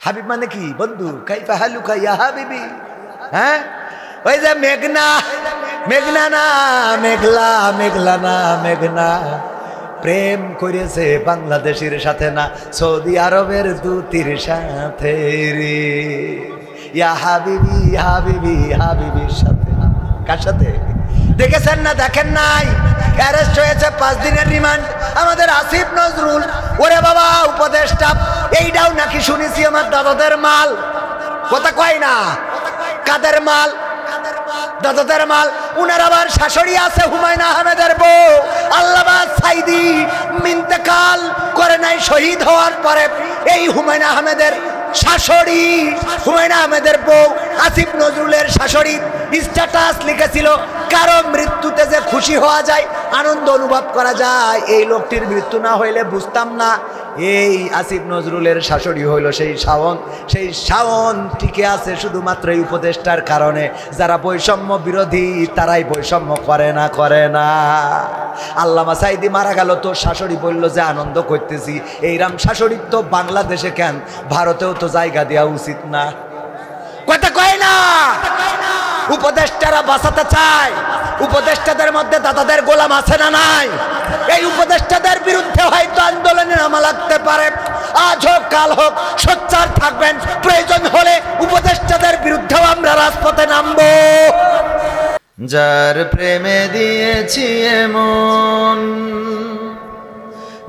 হাবিব মানে কি বন্ধু, কাইফা হালুকা ইয়া হাবিবি। হ্যাঁ, ওই যে মেঘনা, মেঘনা না মেঘলা, মেঘলা না মেঘনা প্রেম করেছে বাংলাদেশের সাথে না সৌদি আরবের দূতির সাথে রে। ইয়া হাবিবি হাবিবি হাবিবির সাথে। কার সাথে? দেখেছেন না দেখেন নাই? অ্যারেস্ট হয়েছে 5 দিনের রিমান্ড আমাদের আসিফ নজরুল। ওরে বাবা উপদেষ্টা, এইটাও নাকি শুনেছি আমার দাদাদের মাল। কথা কয় না, কাদের মাল? দাদাদের মাল। উনার আবার শাশুড়ি আছে হুমায়ুন আহমেদের বউ আল্লামা সাইদি, ইন্তেকাল করে নাই শহীদ হওয়ার পরে। এই হুমায়ুন আহমেদের শাশুড়ি, হুমায়ুন আহমেদের বউ আসিফ নজরুলের শাশুড়ি স্ট্যাটাস লিখেছিল, কারো মৃত্যুতে যে খুশি হওয়া যায়, আনন্দ অনুভব করা যায়, এই লোকটির মৃত্যু না হইলে বুঝতাম না। এই আসিফ নজরুলের শাশুড়ি হইল সেই শাওন। সেই শাওন টিকে আছে শুধুমাত্র এই উপদেষ্টার কারণে। যারা বৈষম্য বিরোধী তারাই বৈষম্য করে না, করে না। আল্লামা সাইদি মারা গেল, তো শাশুড়ি বলল যে আনন্দ করতেছি। এইরাম শাশুড়ির তো বাংলাদেশে কেন, ভারতেও তো জায়গা দেওয়া উচিত না। কথা কয় না? উপদেষ্টারা বাঁচাতে চায়। উপদেষ্টাদের মধ্যে দাদাদের গোলাম আছে না নাই? এই উপদেষ্টাদের বিরুদ্ধে হয়তো আন্দোলনে নামা লাগতে পারে। আজ হোক কাল হোক সোচ্চার থাকবেন। প্রয়োজন হলে উপদেষ্টাদের বিরুদ্ধেও আমরা রাজপথে নামবো। যার প্রেমে দিয়েছি এমন,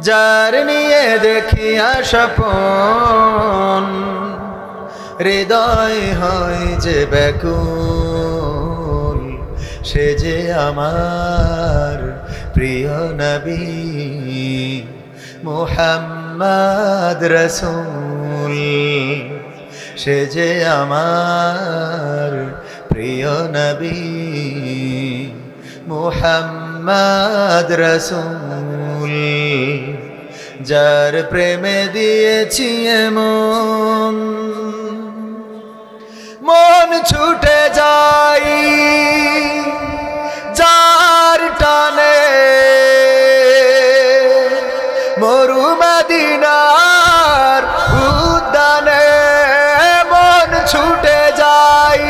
যার নিয়ে দেখিয়া স্বপন, হৃদয় হয় যে ব্যাকুল, সে যে আমার প্রিয় নবী মুহাম্মদ রাসূল। সে যে আমার প্রিয় নবী মুহাম্মদ রাসূল। যার প্রেমে দিয়েছি এমন, মন ছুটে যাই যার টানে, মরু মদিনার উদ্যানে। মন ছুটে যাই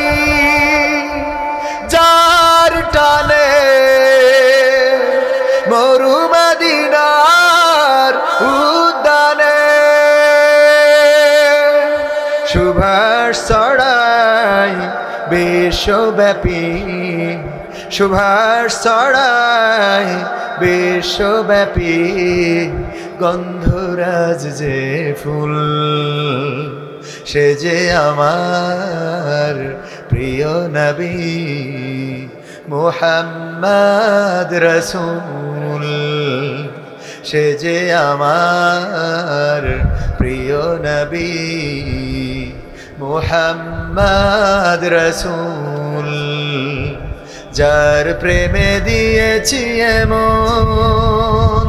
যার টানে, মরু মদিনার উদ্যানে। সুভাষ ছড়াই বিশ্বব্যাপী, সুভাষ ছড়াই বিশ্বব্যাপী, গন্ধরাজ যে ফুল, সে যে আমার প্রিয় নবী মুহাম্মদ রাসূল। সে যে আমার প্রিয় নবী মুহাম্মদ রাসূল। যার প্রেমে দিয়েছি এমন,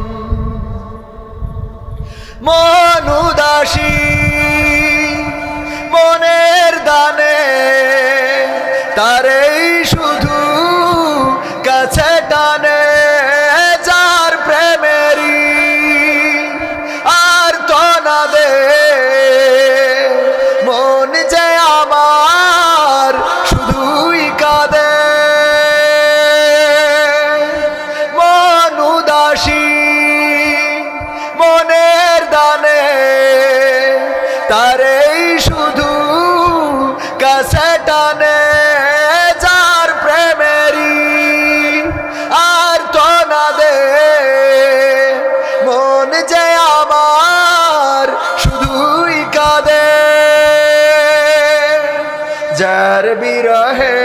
মন উদাসী মনের দানে, তারেই শুধু কাছে টানে। যার প্রেমেরই আর তো না দে, মন যে আমার শুধুই কাঁদে। মন উদাসী মনের দানে, তারেই শুধু কাছে টানে। যার প্রেমেরই আর তো না দে, মন যে আমার শুধুই কাঁদে। যার বিরহে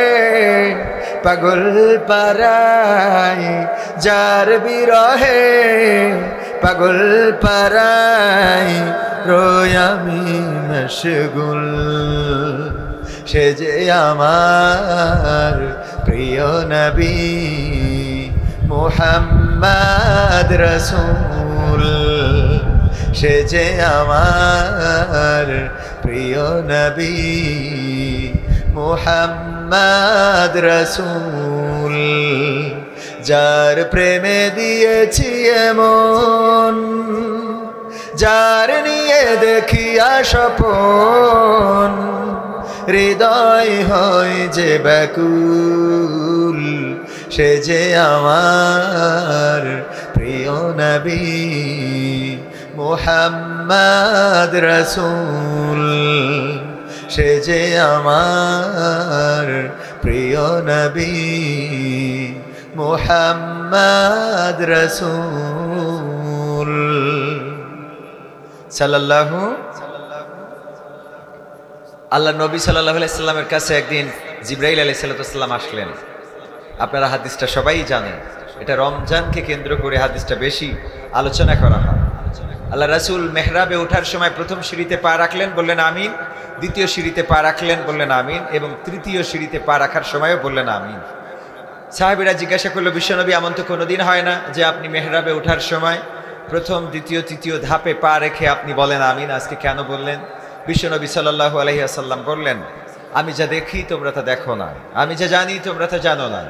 পাগল পারাই, যার বিরহে পাগল পারাই, রই আমি মশগুল। সে যে আমার প্রিয় নবী মুহাম্মদ রাসূল। সে যে আমার প্রিয় নবী মুহাম্মদ রাসূল। যার প্রেমে দিয়েছি এমন, যার নিয়ে দেখিয়া স্বপন, হৃদয় হয় যে ব্যাকুল, সে যে আমার প্রিয় নবী মুহাম্মদ রাসূল, সে যে আমার প্রিয় নবী মুহাম্মদ রাসূল সাল্লাল্লাহু। আল্লাহ নবী সাল্লাল্লাহু আলাইহি সাল্লামের কাছে একদিন জিবরাইল আলাইহিস সালাম আসলেন। আপনারা হাদিসটা সবাই জানেন, এটা রমজানকে কেন্দ্র করে হাদিসটা বেশি আলোচনা করা হয়। আল্লাহ রাসূল মেহরাবে ওঠার সময় প্রথম সিঁড়িতে পা রাখলেন, বললেন আমিন, দ্বিতীয় সিঁড়িতে পা রাখলেন, বললেন আমিন, এবং তৃতীয় সিঁড়িতে পা রাখার সময়ও বললেন আমিন। সাহাবীরা জিজ্ঞাসা করলো, বিশ্বনবী এমন তো কোনোদিন হয় না যে আপনি মেহরাবে ওঠার সময় প্রথম দ্বিতীয় তৃতীয় ধাপে পা রেখে আপনি বলেন আমিন, আজকে কেন বললেন? বিশ্বনবী সাল্লাল্লাহু আলাইহি ওয়াসাল্লাম বললেন, আমি যা দেখি তোমরা তা দেখো না, আমি যা জানি তোমরা তা জানো না।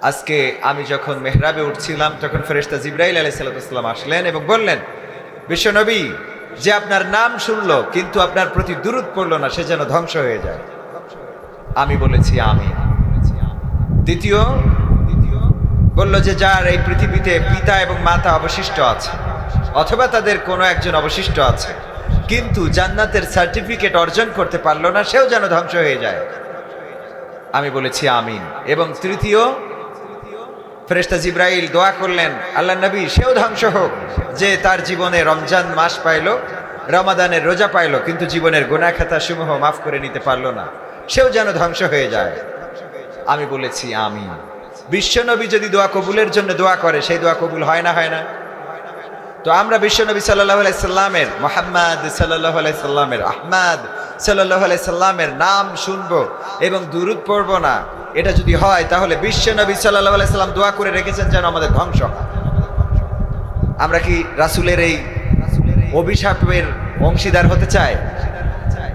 আজকে আমি যখন মেহরাবে উঠছিলাম তখন ফেরেশতা জিবরাইল আলাইহিস সালাম আসলেন এবং বললেন, বিশ্বনবী যে আপনার নাম শুনলো কিন্তু আপনার প্রতি দুরূদ পড়লো না, সে যেন ধ্বংস হয়ে যায়। আমি বলেছি আমিন। দ্বিতীয় বলল যে যার এই পৃথিবীতে পিতা এবং মাতা অবশিষ্ট আছে, অথবা তাদের কোনো একজন অবশিষ্ট আছে, কিন্তু জান্নাতের সার্টিফিকেট অর্জন করতে পারলো না, সেও যেন ধ্বংস হয়ে যায়। আমি বলেছি আমিন। এবং তৃতীয় ফেরেশতা জিবরাইল দোয়া করলেন, আল্লাহ নবী সেও ধ্বংস হোক যে তার জীবনে রমজান মাস পাইল, রমাদানের রোজা পাইল, কিন্তু জীবনের গুনাহ খাতা সমূহ মাফ করে নিতে পারলো না, সেও যেন ধ্বংস হয়ে যায়। আমি বলেছি আমিন। বিশ্বনবী যদি দোয়া কবুলের জন্য দোয়া করে, সেই দোয়া কবুল হয় না, হয় না? তো আমরা বিশ্বনবী সাল্লাল্লাহু আলাইহি সাল্লামের, মুহাম্মদ সাল্লাল্লাহু আলাইহি সাল্লামের, আহমদ সাল্লাল্লাহু আলাইহি সাল্লামের নাম শুনবো এবং দুরূদ পড়বো না, এটা যদি হয় তাহলে বিশ্বনবী সাল্লাল্লাহু আলাইহি সাল্লাম দোয়া করে রেখেছেন যেন আমাদের ধ্বংস। আমরা কি রাসূলের এই অভিশাপের অংশীদার হতে চাই?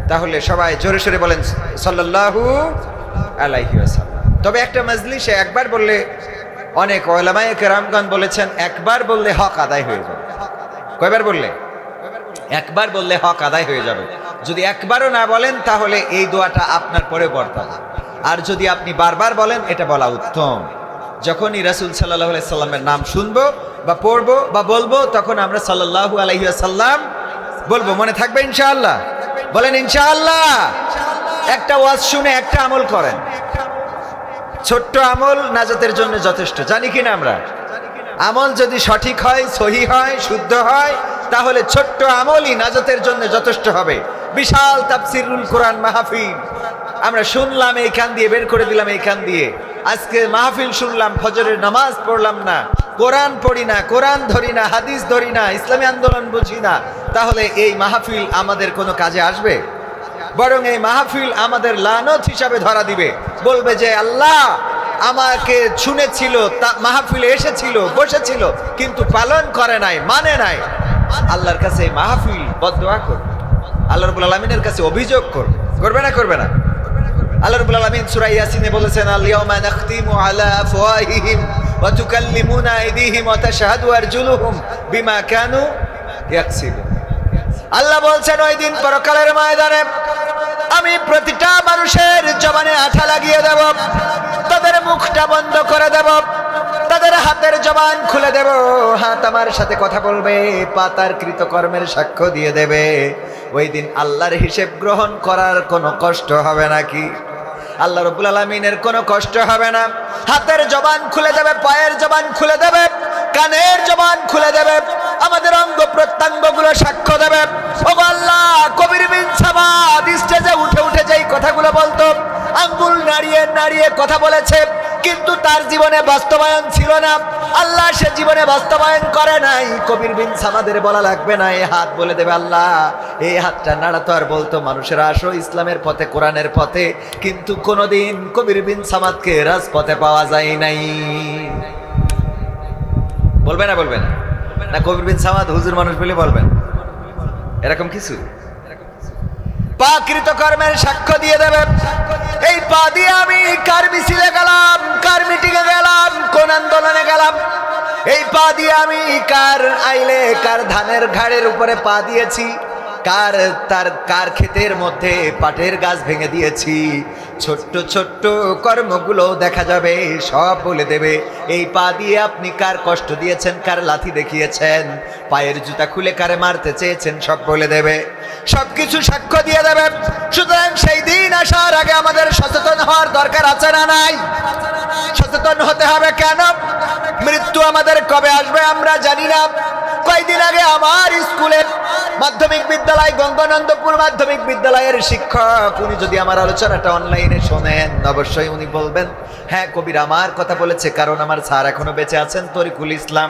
তাহলে সবাই জোরে সোরে বলেন সাল্লাল্লাহু আলাইহি ওয়াসাল্লাম। তবে একটা মজলিসে একবার বললে, অনেক উলামায়ে কেরামগণ বলেছেন একবার বললে হক আদায় হয়ে যাবে। কয়বার বললে? একবার বললে হক আদায় হয়ে যাবে। যদি একবারও না বলেন তাহলে এই দোয়াটা আপনার পরে পড়তে হবে, আর যদি আপনি বারবার বলেন এটা বলা উত্তম। যখনই রাসূল সাল্লাল্লাহু আলাইহি সাল্লামের নাম শুনবো বা পড়বো বা বলবো, তখন আমরা সাল্লাল্লাহু আলাইহি ওয়াসাল্লাম বলবো। মনে থাকবে ইনশাআল্লাহ? বলেন ইনশাআল্লাহ। একটা ওয়াজ শুনে একটা আমল করেন, ছোট্ট আমল নাজাতের জন্য যথেষ্ট, জানি কিনা আমরা? আমল যদি সঠিক হয়, সহি হয়, শুদ্ধ হয়, তাহলে ছোট্ট আমলই নাজাতের জন্য যথেষ্ট হবে। বিশাল তাফসিরুল কোরআন মাহফিল আমরা শুনলাম, এইখান দিয়ে বের করে দিলাম এইখান দিয়ে। আজকে মাহফিল শুনলাম, ফজরের নামাজ পড়লাম না, কোরআন পড়ি না, কোরআন ধরি না, হাদিস ধরি না, ইসলামী আন্দোলন বুঝি না, তাহলে এই মাহফিল আমাদের কোনো কাজে আসবে? বরং এই মাহফিল আমাদের লানত হিসাবে ধরা দিবে, বলবে যে আল্লাহ আমাকে শুনেছিল, মাহফিলে এসেছিল, বসেছিল, কিন্তু পালন করে নাই, মানে নাই। আল্লাহর কাছে এই মাহফিল বদদোয়া করবে, আল্লাহ রাব্বুল আলামিনের কাছে অভিযোগ করবে। করবে না? করবে না? আল্লাহ রাব্বুল আলামিন সূরা ইয়াসিনে বলেছেন, আল ইয়াউমা নাখতিমু আলা আফওয়াহিহিম ওয়া তুকাল্লিমুনা আইদিহিম ওয়া তাশহাদু আরজুলুহুম বিমা কানু ইয়াকসিবুন। আল্লাহ বলছেন ওই দিন পরকালের ময়দানে আমি প্রতিটা মানুষের জবানে আঠা লাগিয়ে দেব, তাদের মুখটা বন্ধ করে দেব, তাদের হাতের জবান খুলে দেব, হাত আমার সাথে কথা বলবে, পা তার কৃতকর্মের সাক্ষ্য দিয়ে দেবে। ওই দিন আল্লাহর হিসেব গ্রহণ করার কোনো কষ্ট হবে নাকি? আল্লাহ রাব্বুল আলামিনের কোনো কষ্ট হবে না। হাতের জবান খুলে দেবে, পায়ের জবান খুলে দেবে, কানের জবান খুলে দেবে, আমাদের অঙ্গ প্রত্যঙ্গগুলো সাক্ষ্য দেবে। ও আল্লাহ, কবির বিন সামাদ স্টেজে উঠে উঠে যেই কথাগুলো বলতো, আঙ্গুল নাড়িয়ে নাড়িয়ে কথা বলেছে, কিন্তু তার জীবনে বাস্তবায়ন ছিল না। আল্লাহ সে জীবনে বাস্তবায়ন করে নাই। কবির বিন সামাদের বলা লাগবে না, এই হাত বলে দেবে আল্লাহ এই হাতটা নাড়াতো আর বলতো মানুষেরা আসো ইসলামের পথে, কোরআনের পথে, কিন্তু কোনোদিন কবির বিন সামাদকে রাজপথে পাওয়া যায় নাই। বলবে না? বলবে না? না কবির বিন সামাদ হুজুর মানুষ বলে বলবেন এরকম কিছু? পা কৃতকর্মের সাক্ষ্য দিয়ে দেবে। এই পা দিয়ে আমি কার মিছিলে গেলাম, কার মিটিংয়ে গেলাম, কোন আন্দোলনে গেলাম, এই পা দিয়ে আমি কার আইলে, কার ধানের ঘাড়ের উপরে পা দিয়েছি, কার ক্ষেতের মধ্যে পাটের গাছ ভেঙে দিয়েছি, ছোট্ট ছোট্ট কর্মগুলো দেখা যাবে, সব বলে দেবে। এই পা দিয়ে আপনি কার কষ্ট দিয়েছেন, কার লাথি দেখিয়েছেন, পায়ের জুতা খুলে কারে মারতে চেয়েছেন, সব বলে দেবে, সবকিছু সাক্ষ্য দিয়ে দেবে। সুতরাং সেই দিন আসার আগে আমাদের সচেতন হওয়ার দরকার আছে না নাই? সচেতন হতে হবে। কেন? মৃত্যু আমাদের কবে আসবে আমরা জানি না। কয়েকদিন আগে আমার স্কুলের মাধ্যমিক বিদ্যালয়, গঙ্গানন্দপুর মাধ্যমিক বিদ্যালয়ের শিক্ষক, উনি যদি আমার আলোচনাটা অনলাইনে শোনেন অবশ্যই উনি বলবেন, হ্যাঁ কবির আমার কথা বলেছে, কারণ আমার স্যার এখনো বেঁচে আছেন, তরিকুল ইসলাম,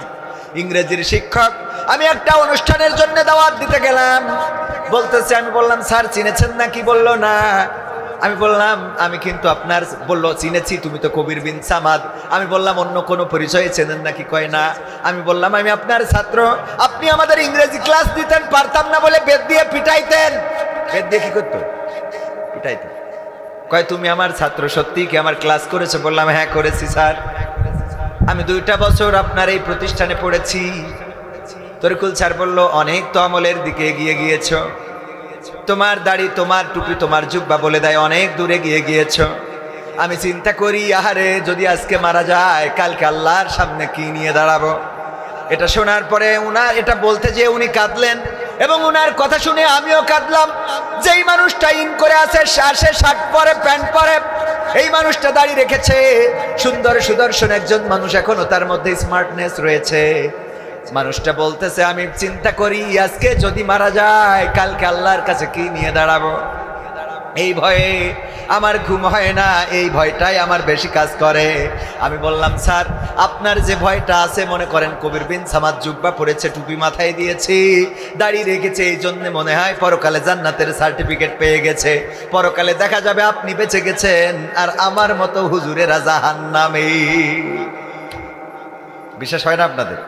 ইংরেজির শিক্ষক। আমি একটা অনুষ্ঠানের জন্য দাওয়াত দিতে গেলাম, বলতেছে, আমি বললাম স্যার চিনেছেন নাকি? বলল না। আমি বললাম আমি কিন্তু আপনার, বললো চিনেছি, তুমি তো কবির বিন সামাদ। আমি বললাম অন্য কোনো পরিচয়ে চেনেন নাকি? কয় না। আমি বললাম আমি আপনার ছাত্র, আপনি আমাদের ইংরেজি ক্লাস দিতেন, পারতাম না বলে বেত দিয়ে পিটাইতেন। বেত দিয়ে কি করতো? পিটাইতেন। কয় তুমি আমার ছাত্র, সত্যি কি আমার ক্লাস করেছো? বললাম হ্যাঁ করেছি স্যার, আমি 2টা বছর আপনার এই প্রতিষ্ঠানে পড়েছি। তরিকুল স্যার বলল অনেক তো আমলের দিকে এগিয়ে গিয়েছ, তোমার দাড়ি, তোমার টুপি, তোমার জুব্বা বলে দেয় অনেক দূরে গিয়ে গিয়েছ। আমি চিন্তা করি আহারে যদি আজকে মারা যায়, কালকে আল্লাহর সামনে কি নিয়ে দাঁড়াবো। এটা শোনার পরে উনার এটা বলতে যে উনি কাঁদলেন, এবং উনার কথা শুনে আমিও কাঁদলাম। যেই মানুষটা ইন করে আছে, সে শার্ট পরে, প্যান্ট পরে, এই মানুষটা দাড়ি রেখেছে, সুন্দর সুদর্শন একজন মানুষ, এখনো তার মধ্যে স্মার্টনেস রয়েছে। মানুষটা বলতেছে আমি চিন্তা করি আজকে যদি মারা যায়, কালকে আল্লাহর কাছে কি নিয়ে দাঁড়াবো। এই ভয়ে আমার ঘুম হয় না, এই ভয়টাই আমার বেশি কাজ করে। আমি বললাম স্যার আপনার যে ভয়টা আছে, মনে করেন কবির বিন সামাদ জুব্বা পড়েছে, টুপি মাথায় দিয়েছি, দাড়ি রেখেছে, এই জন্য মনে হয় পরকালে জান্নাতের সার্টিফিকেট পেয়ে গেছে, পরকালে দেখা যাবে আপনি বেঁচে গেছেন আর আমার মতো হুজুরেরা জাহান্নামে। বিশ্বাস হয় না আপনাদের?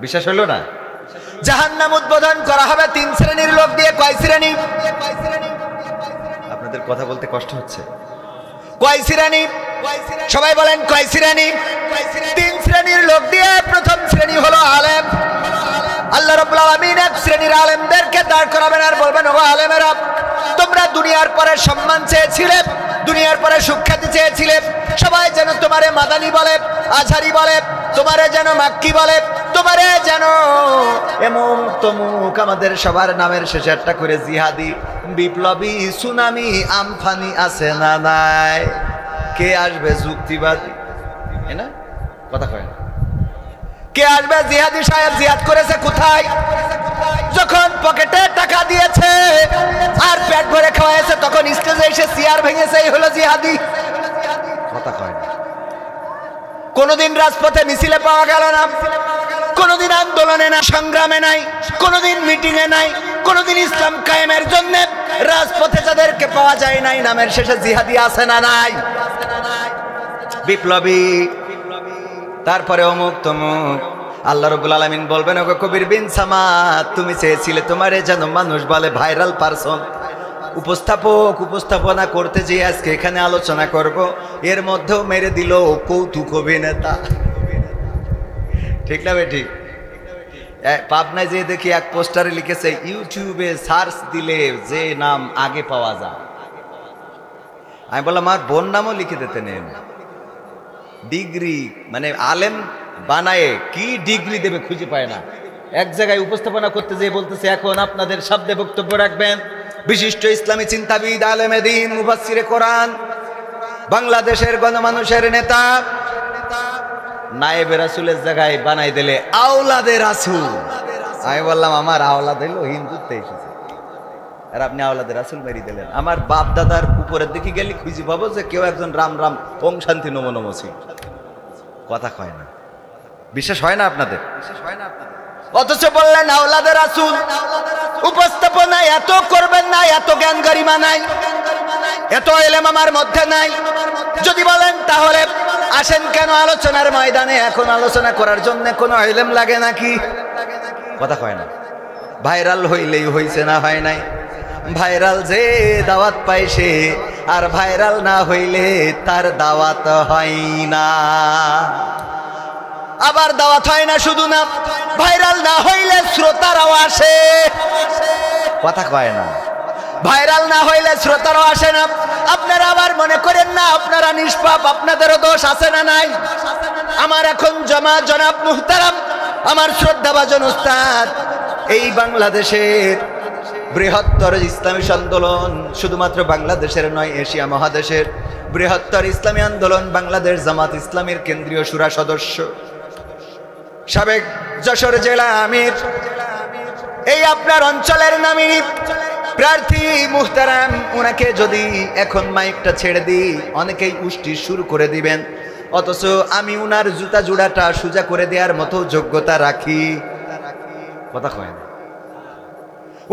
বিশ্বাস হলো না? জাহান্নাম উদ্বোধন করা হবে 3 শ্রেণীর লোক দিয়ে। কয় শ্রেণী? আপনাদের কথা বলতে কষ্ট হচ্ছে। কয় শ্রেণী? সবাই বলেন কয় শ্রেণী? 3 শ্রেণীর লোক দিয়ে। প্রথম শ্রেণী হলো আলেম। আল্লাহ রাব্বুল আলামিন 1 শ্রেণীর আলেমদেরকে দাঁড় করাবেন আর বলবেন, ও আলেমেরা, তোমরা দুনিয়ার পরে সম্মান চেয়েছিলে, দুনিয়ার পরে সুখ্যাতি চেয়েছিলে, সবাই যেন তোমারে মাদানি বলে, আজহারি বলে, তোমারে যেন মাক্কি বলে, তোমারে যেন এমন তমুক, আমাদের সবার নামের শেষে একটা করে জিহাদি, বিপ্লবী, সুনামি, আমফানি আছে না নাই? কে আসবে যুক্তিবাদী? না কথা কয় না। কে আসবে জিহাদি সাহেব? জিহাদ করেছে কোথায়? যখন পকেটে টাকা দিয়েছে আর পেট ভরে খাওয়াইছে, তখন স্টেজে এসে চেয়ার ভেঙেছে, এই হলো জিহাদি। কথা কয় না। কোনদিন রাজপথে মিছিলে পাওয়া গেল না, কোনদিন আন্দোলনে না, সংগ্রামে নাই, কোনদিন মিটিং এ নাই, কোনদিন ইসলাম কায়েমের জন্য রাজপথে যাদেরকে পাওয়া যায় নাই, নামের শেষে জিহাদি আছে না নাই? বিপ্লবী, তারপরে অমুক তমুক। আল্লাহ রাব্বুল আলামিন বলবেন, ওগো কবির বিন সামাদ, তুমি চেয়েছিলে তোমারে যেন মানুষ বলে ভাইরাল পারসন, উপস্থাপনা করতে যে আজকে এখানে আলোচনা করব, এর মধ্যেও মেরে দিল কৌতুক অভিনেতা। ঠিক না বেঠিক? পাবনায় যে দেখি এক পোস্টারে লিখেছে, ইউটিউবে সার্চ দিলে যে নাম আগে পাওয়া যায়। আমি বললাম আমার বোন নামও লিখে দিতে নেন। ডিগ্রি মানে আলেম বানায়ে কি ডিগ্রি দেবে খুঁজে পায় না। এক জায়গায় উপস্থাপনা করতে যেয়ে বলতেছে, এখন আপনাদের শব্দে বক্তব্য রাখবেন বিশিষ্ট ইসলামী চিন্তাবিদ, আলেমে দ্বীন, মুফাসসিরে কোরআন, বাংলাদেশের গণমানুষের নেতা। নায়েবে রাসূলের জায়গায় বানাই দিলে আওলাদে রাসূল। আমি বললাম আমার আওলাদ হইল হিন্দুত্বে এসেছে, আর আপনি আওলাদে রাসূল মেরি দিলেন। আমার বাপ দাদার উপরের দিকে গেলে খুঁজে পাবো যে কেউ একজন রাম রাম ওং শান্তি নমো নমো ছিল। কথা কয় না। বিশ্বাস হয় না আপনাদের? অথচ বললেন আওলাদে রাসূল। উপস্থাপনা এত করবেন না, এত জ্ঞান গরিমা নাই, এত ইলম আমার মধ্যে নাই। যদি বলেন তাহলে আসেন কেন আলোচনার ময়দানে? এখন আলোচনা করার জন্য কোনো ইলম লাগে নাকি? কথা কয় না। ভাইরাল হইলেই হইছে, না হয় নাই। ভাইরাল যে দাওয়াত পাইছে, আর ভাইরাল না হইলে তার দাওয়াত হয় না। আবার দাওয়াত হয় না শুধু না, ভাইরাল না হইলে শ্রোতারাও আসে। কথা কয় না। ভাইরাল না হইলে শ্রোতারও আসে না। আপনারা আবার মনে করেন না আপনারা নিষ্পাপ, আপনাদেরও দোষ আছে না নাই? আমার এখন জনাব মুহতারাম, আমার শ্রদ্ধাভাজন উস্তাদ, এই বাংলাদেশের বৃহত্তর ইসলামী আন্দোলন, শুধুমাত্র বাংলাদেশের নয়, এশিয়া মহাদেশের বৃহত্তর ইসলামী আন্দোলন বাংলাদেশ জামাত ইসলামীর কেন্দ্রীয় শুরা সদস্য, সাবেক যশোর জেলা আমির, এই আপনার অঞ্চলের নামী প্রার্থী মুহতারাম, ওনাকে যদি এখন মাইকটা ছেড়ে দিই অনেকেই উষ্টি শুরু করে দিবেন, অথচ আমি উনার জুতা জোড়াটা সোজা করে দেওয়ার মতো যোগ্যতা রাখি। কথা কয় না।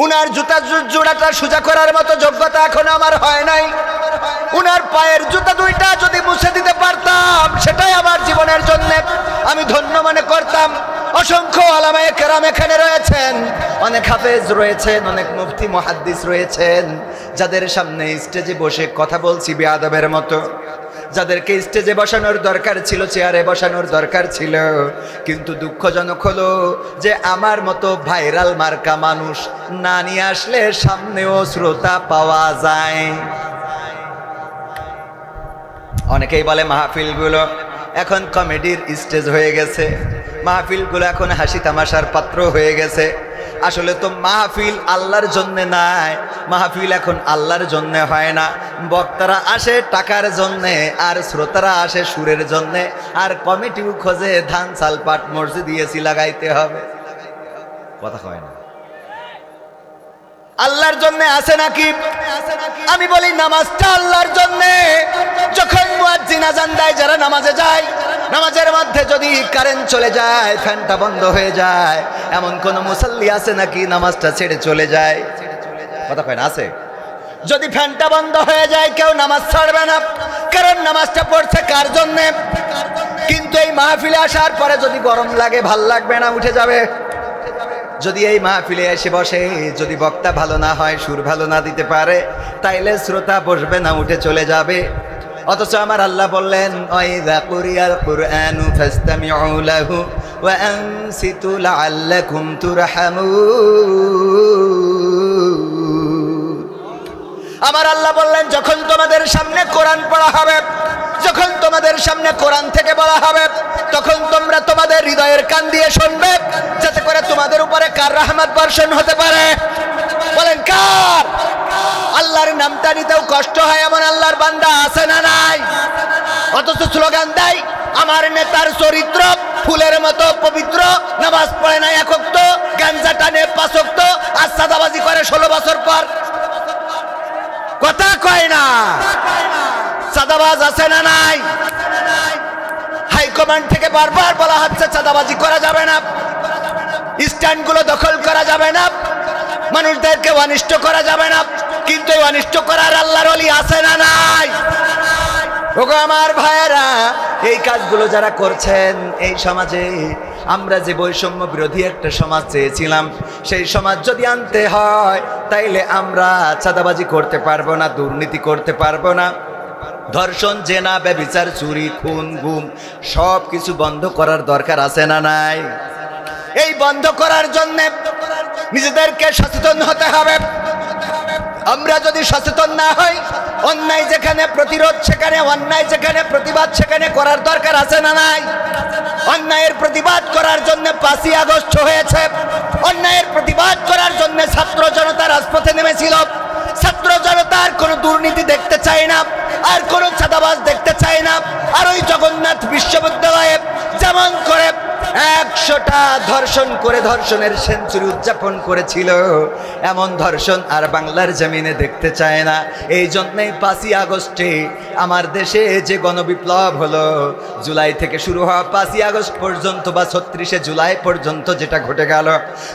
উনার জুতা জোড়াটা সোজা করার মতো যোগ্যতা এখন আমার হয় নাই। উনার পায়ের জুতা দুইটা যদি মুছে দিতে পারতাম সেটাই আমার জীবনের জন্য আমি ধন্য মনে করতাম। অসংখ্য ওলামায়ে কেরাম এখানে রয়েছেন, অনেক হাফেজ রয়েছেন, অনেক মুফতি মুহাদ্দিস রয়েছেন, যাদের সামনে স্টেজে বসে কথা বলছি বেয়াদবের মতো, যাদেরকে স্টেজে বসানোর দরকার ছিল, চেয়ারে বসানোর দরকার ছিল, কিন্তু দুঃখজনক হলো যে আমার মতো ভাইরাল মার্কা মানুষ না নিয়ে আসলে সামনেও শ্রোতা পাওয়া যায়। অনেকেই বলে মাহফিলগুলো এখন কমেডির স্টেজ হয়ে গেছে, মাহফিলগুলো এখন হাসি তামাশার পাত্র হয়ে গেছে। আসলে তো মাহফিল আল্লাহর জন্য নাই, মাহফিল এখন আল্লাহর জন্য হয় না। বক্তারা আসে টাকার জন্যে, আর শ্রোতারা আসে সুরের জন্যে, আর কমিটিও খোঁজে ধান চাল পাট মসজিদ দিয়েছি লাগাইতে হবে। কথা কয় না। আল্লাহর জন্য আছে নাকি? আমি বলি নামাজটা আল্লাহর জন্য। যখন মুয়াজ্জিন আযান দেয়, যারা নামাজে যায়, নামাজের মধ্যে যদি কারেন্ট চলে যায়, ফ্যানটা বন্ধ হয়ে যায়, এমন কোন মুসাল্লি আছে নাকি নামাজটা ছেড়ে চলে যায়? কথা কয় না, আছে? যদি ফ্যানটা বন্ধ হয়ে যায় কেউ নামাজ ছাড়বে না, কারণ নামাজটা পড়ছে কার জন্য? কিন্তু এই মাহফিলে আসার পরে যদি গরম লাগে, ভাল লাগবে না, উঠে যাবে। যদি এই মাহফিলে এসে বসে, যদি বক্তা ভালো না হয়, সুর ভালো না দিতে পারে, তাইলে শ্রোতা বসবে না, উঠে চলে যাবে। অথচ আমার আল্লাহ বললেন, ওয়াইযা কুরিয়াল কুরআনু ফাসতামিউ লাহু ওয়া আনসিতু লাআল্লাকুম তুরহামুন। আমার আল্লাহ বললেন, যখন তোমাদের সামনে কোরআন পড়া হবে, যখন তোমাদের সামনে কোরআন থেকে বলা হবে, তখন তোমরা তোমাদের হৃদয়ের কান দিয়ে শুনবে, যাতে করে তোমাদের উপরে কার রহমত বর্ষণ হতে পারে। বলেন কার? আল্লাহর নামটা নিতেও কষ্ট হয় এমন আল্লাহর বান্দা আছে না নাই? অথচ স্লোগান দেয় আমার নেতার চরিত্র ফুলের মতো পবিত্র, নামাজ পড়ে না এক ওয়াক্ত, গাঞ্জা টানে 5 ওয়াক্ত, আর সাদাবাজি করে 16 বছর পর। কথা কয় না। চাঁদাবাজ আছে না নাই? হাইকমান্ড থেকে বারবার বলা হচ্ছে চাঁদাবাজি করা যাবে না, স্ট্যান্ডগুলো দখল করা যাবে না, মানুষদেরকে অনিষ্ট করা যাবে না, কিন্তু অনিষ্ট করার আল্লাহর ওলি আছে না নাই? ওগো আমার ভাইয়েরা, এই কাজগুলো যারা করছেন, এই সমাজে আমরা যে বৈষম্য বিরোধী একটা সমাজ চেয়েছিলাম, সেই সমাজ যদি আনতে হয় তাইলে আমরা চাঁদাবাজি করতে পারবো না, দুর্নীতি করতে পারবো না, ধর্ষণ, জেনা, ব্যভিচার, চুরি, খুন, গুম সব কিছু বন্ধ করার দরকার আছে না নাই? এই বন্ধ করার জন্য নিজেদেরকে সচেতন হতে হবে। আমরা যদি সচেতন না হই, অন্যায় যেখানে প্রতিরোধ সেখানে, অন্যায় যেখানে প্রতিবাদ সেখানে করার দরকার আছে না নাই? অন্যায়ের প্রতিবাদ করার জন্য 5ই আগস্ট হয়েছে, অন্যায়ের প্রতিবাদ করার জন্য ছাত্র জনতা রাজপথে নেমেছিল। ছাত্র জনতার কোনো দুর্নীতি দেখতে চায় না, আর কোনো চাঁদাবাজ দেখতে চায় না। আর ওই জগন্নাথ বিশ্ববিদ্যালয়ে যেমন করে 100টা ধর্ষণ করে ধর্ষণের সেঞ্চুরি উদযাপন করেছিল, এমন ধর্ষণ আর বাংলার জমিনে দেখতে চায় না। এই জন্যই 5ই আগস্টে আমার দেশে যে গণবিপ্লব হলো, জুলাই থেকে শুরু হওয়া 5ই আগস্ট পর্যন্ত বা 36শে জুলাই পর্যন্ত যেটা ঘটে গেল,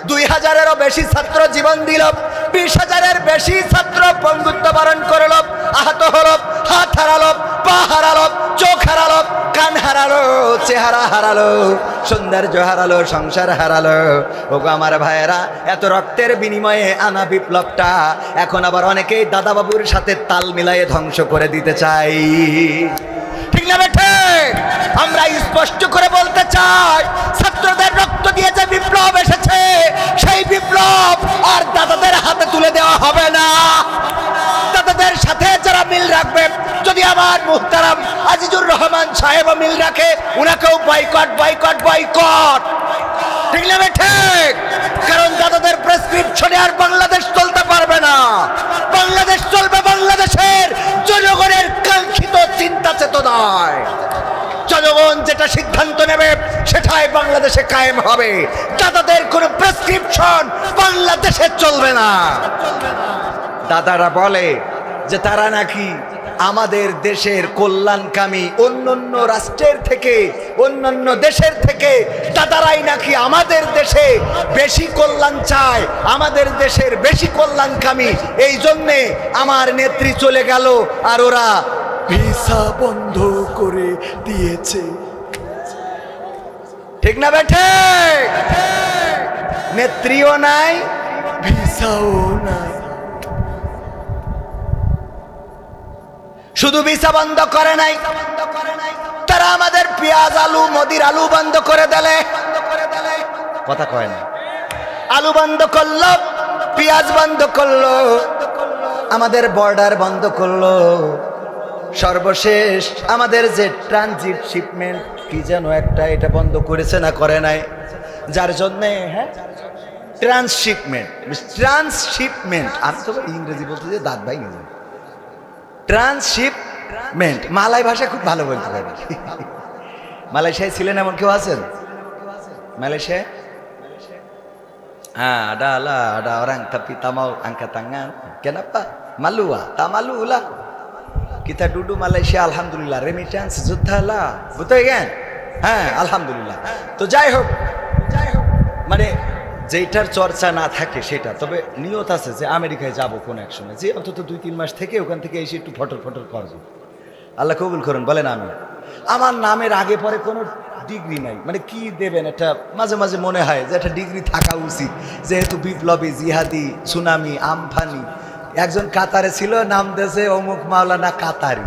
2000-এরও বেশি ছাত্র জীবন দিল, 20,000-এর বেশি ছাত্র পঙ্গুত্ব বরণ করল, আহত হলো, হাত হারালো, পা হারালো, চোখ হারালো, কান হারালো, চেহারা হারালো, সৌন্দর্য হারালো, সংসার হারালো। ওগো আমার ভাইয়েরা, এত রক্তের বিনিময়ে আনা বিপ্লবটা এখন আবার অনেকেই দাদা বাবুর সাথে তাল মিলায়ে ধ্বংস করে দিতে চাই। ঠিক না বেঠে? আমরা স্পষ্ট করে বলতে চাই, ছাত্রদের রক্ত দিয়ে যে বিপ্লব এসেছে, সেই বিপ্লব আর দাদাদের হাতে তুলে দেওয়া হবে না। দাদাদের সাথে যারা মিল রাখবে, যদি আমার মুহতারাম আজিজুর রহমান সাহেব মিল রাখে, উনাকেও বয়কট বয়কট বয়কট। ঠিক না ঠিক? কারণ দাদাদের প্রেসক্রিপশনে আর বাংলাদেশ চলতে পারবে না। বাংলাদেশ চলবে বাংলাদেশের জনগণের কাঙ্ক্ষিত চিন্তা চেতনায়। জনগণ যেটা সিদ্ধান্ত নেবে সেটাই বাংলাদেশে কায়েম হবে। দাদাদের কোনো প্রেসক্রিপশন বাংলাদেশে চলবে না। দাদারা বলে যে তারা নাকি আমাদের দেশের কল্যাণকামী, অন্যান্য রাষ্ট্রের থেকে, অন্যান্য দেশের থেকে দাদারাই নাকি আমাদের দেশে বেশি কল্যাণ চায়, আমাদের দেশের বেশি কল্যাণকামী। এই জন্যে আমার নেত্রী চলে গেল আর ওরা ভিসা বন্ধ করে দিয়েছে। ঠিক না বেঠে? নেত্রীও নাই, ভিসাও নাই। শুধু ভিসা বন্ধ করে নাই, তারা আমাদের পেঁয়াজ আলু, মোদির আলু বন্ধ করে দিলে। কথা কয় না? আলু বন্ধ করলো, পেঁয়াজ বন্ধ করলো, আমাদের বর্ডার বন্ধ করলো। সর্বশেষ আমাদের যে ট্রানজিট শিপমেন্ট কি যেন একটা, এটা বন্ধ করেছে না করে নাই? যার জন্যে ট্রান্সশিপমেন্ট, আমি তো ইংরেজি বলতে যে দাঁত ভাই গেছে। ট্রান্সশিপমেন্ট মালয় ভাষা খুব ভালো বলতে পারি। মালয়েশিয়ায় ছিলেন এমন কেউ আছেন? মালয়েশিয়ায়? হ্যাঁ, ada orang tapi tak mau angkat tangan. Kenapa? Malu ah, tak malu lah. Kita duduk Malaysia, alhamdulillah, remittance যোদ্ধা lah, betul kan? হ্যাঁ, আলহামদুলিল্লাহ। তো যাই হোক, মানে যেটার চর্চা না থাকে সেটা, তবে নিয়ত আছে যে আমেরিকায় যাব কোন এক সময়, যে অন্তত 2-3 মাস থেকে ওখান থেকে এসে একটু ফটর ফটর করব। আল্লাহ কবুল করুন, বলেন আমি। আমার নামের আগে পরে কোনো ডিগ্রি নাই, মানে কি দেবেন, এটা মাঝে মাঝে মনে হয় যে একটা ডিগ্রি থাকা উচিত, যেহেতু বিপ্লবী, জিহাদি, সুনামি, আমফানি। একজন কাতারে ছিল, নাম দিয়েছে অমুক মাওলানা কাতারি।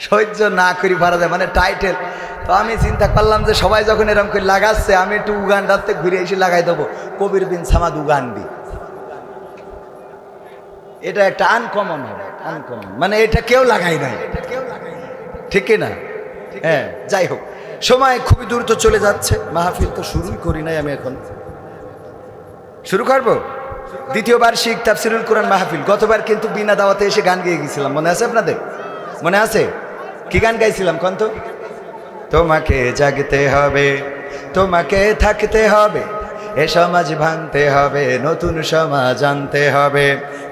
সহ্য না করি পারা যায়, মানে টাইটেল। তো আমি চিন্তা করলাম যে সবাই যখন এরকম করে লাগাচ্ছে, আমি একটু উগান্ডাতে ঘুরে এসে লাগাই দেবো কবির বিন সামাদ উগান্ডি। এটা একটা আনকমন হবে, আনকমন, মানে এটা কেউ লাগাই নাই, ঠিক না? হ্যাঁ, যাই হোক, সময় খুবই দ্রুত চলে যাচ্ছে। মাহফিল তো শুরুই করি নাই, আমি এখন শুরু করব। দ্বিতীয় বার্ষিক তাফসিরুল কোরআন মাহফিল। গতবার কিন্তু বিনা দাওয়াতে এসে গান গেয়ে গেছিলাম, মনে আছে আপনাদের? মনে আছে? কি গান গাইছিলাম কোন তো? তোমাকে জাগতে হবে, তোমাকে থাকতে হবে, এ সমাজ ভাঙতে হবে, নতুন সমাজ আনতে হবে,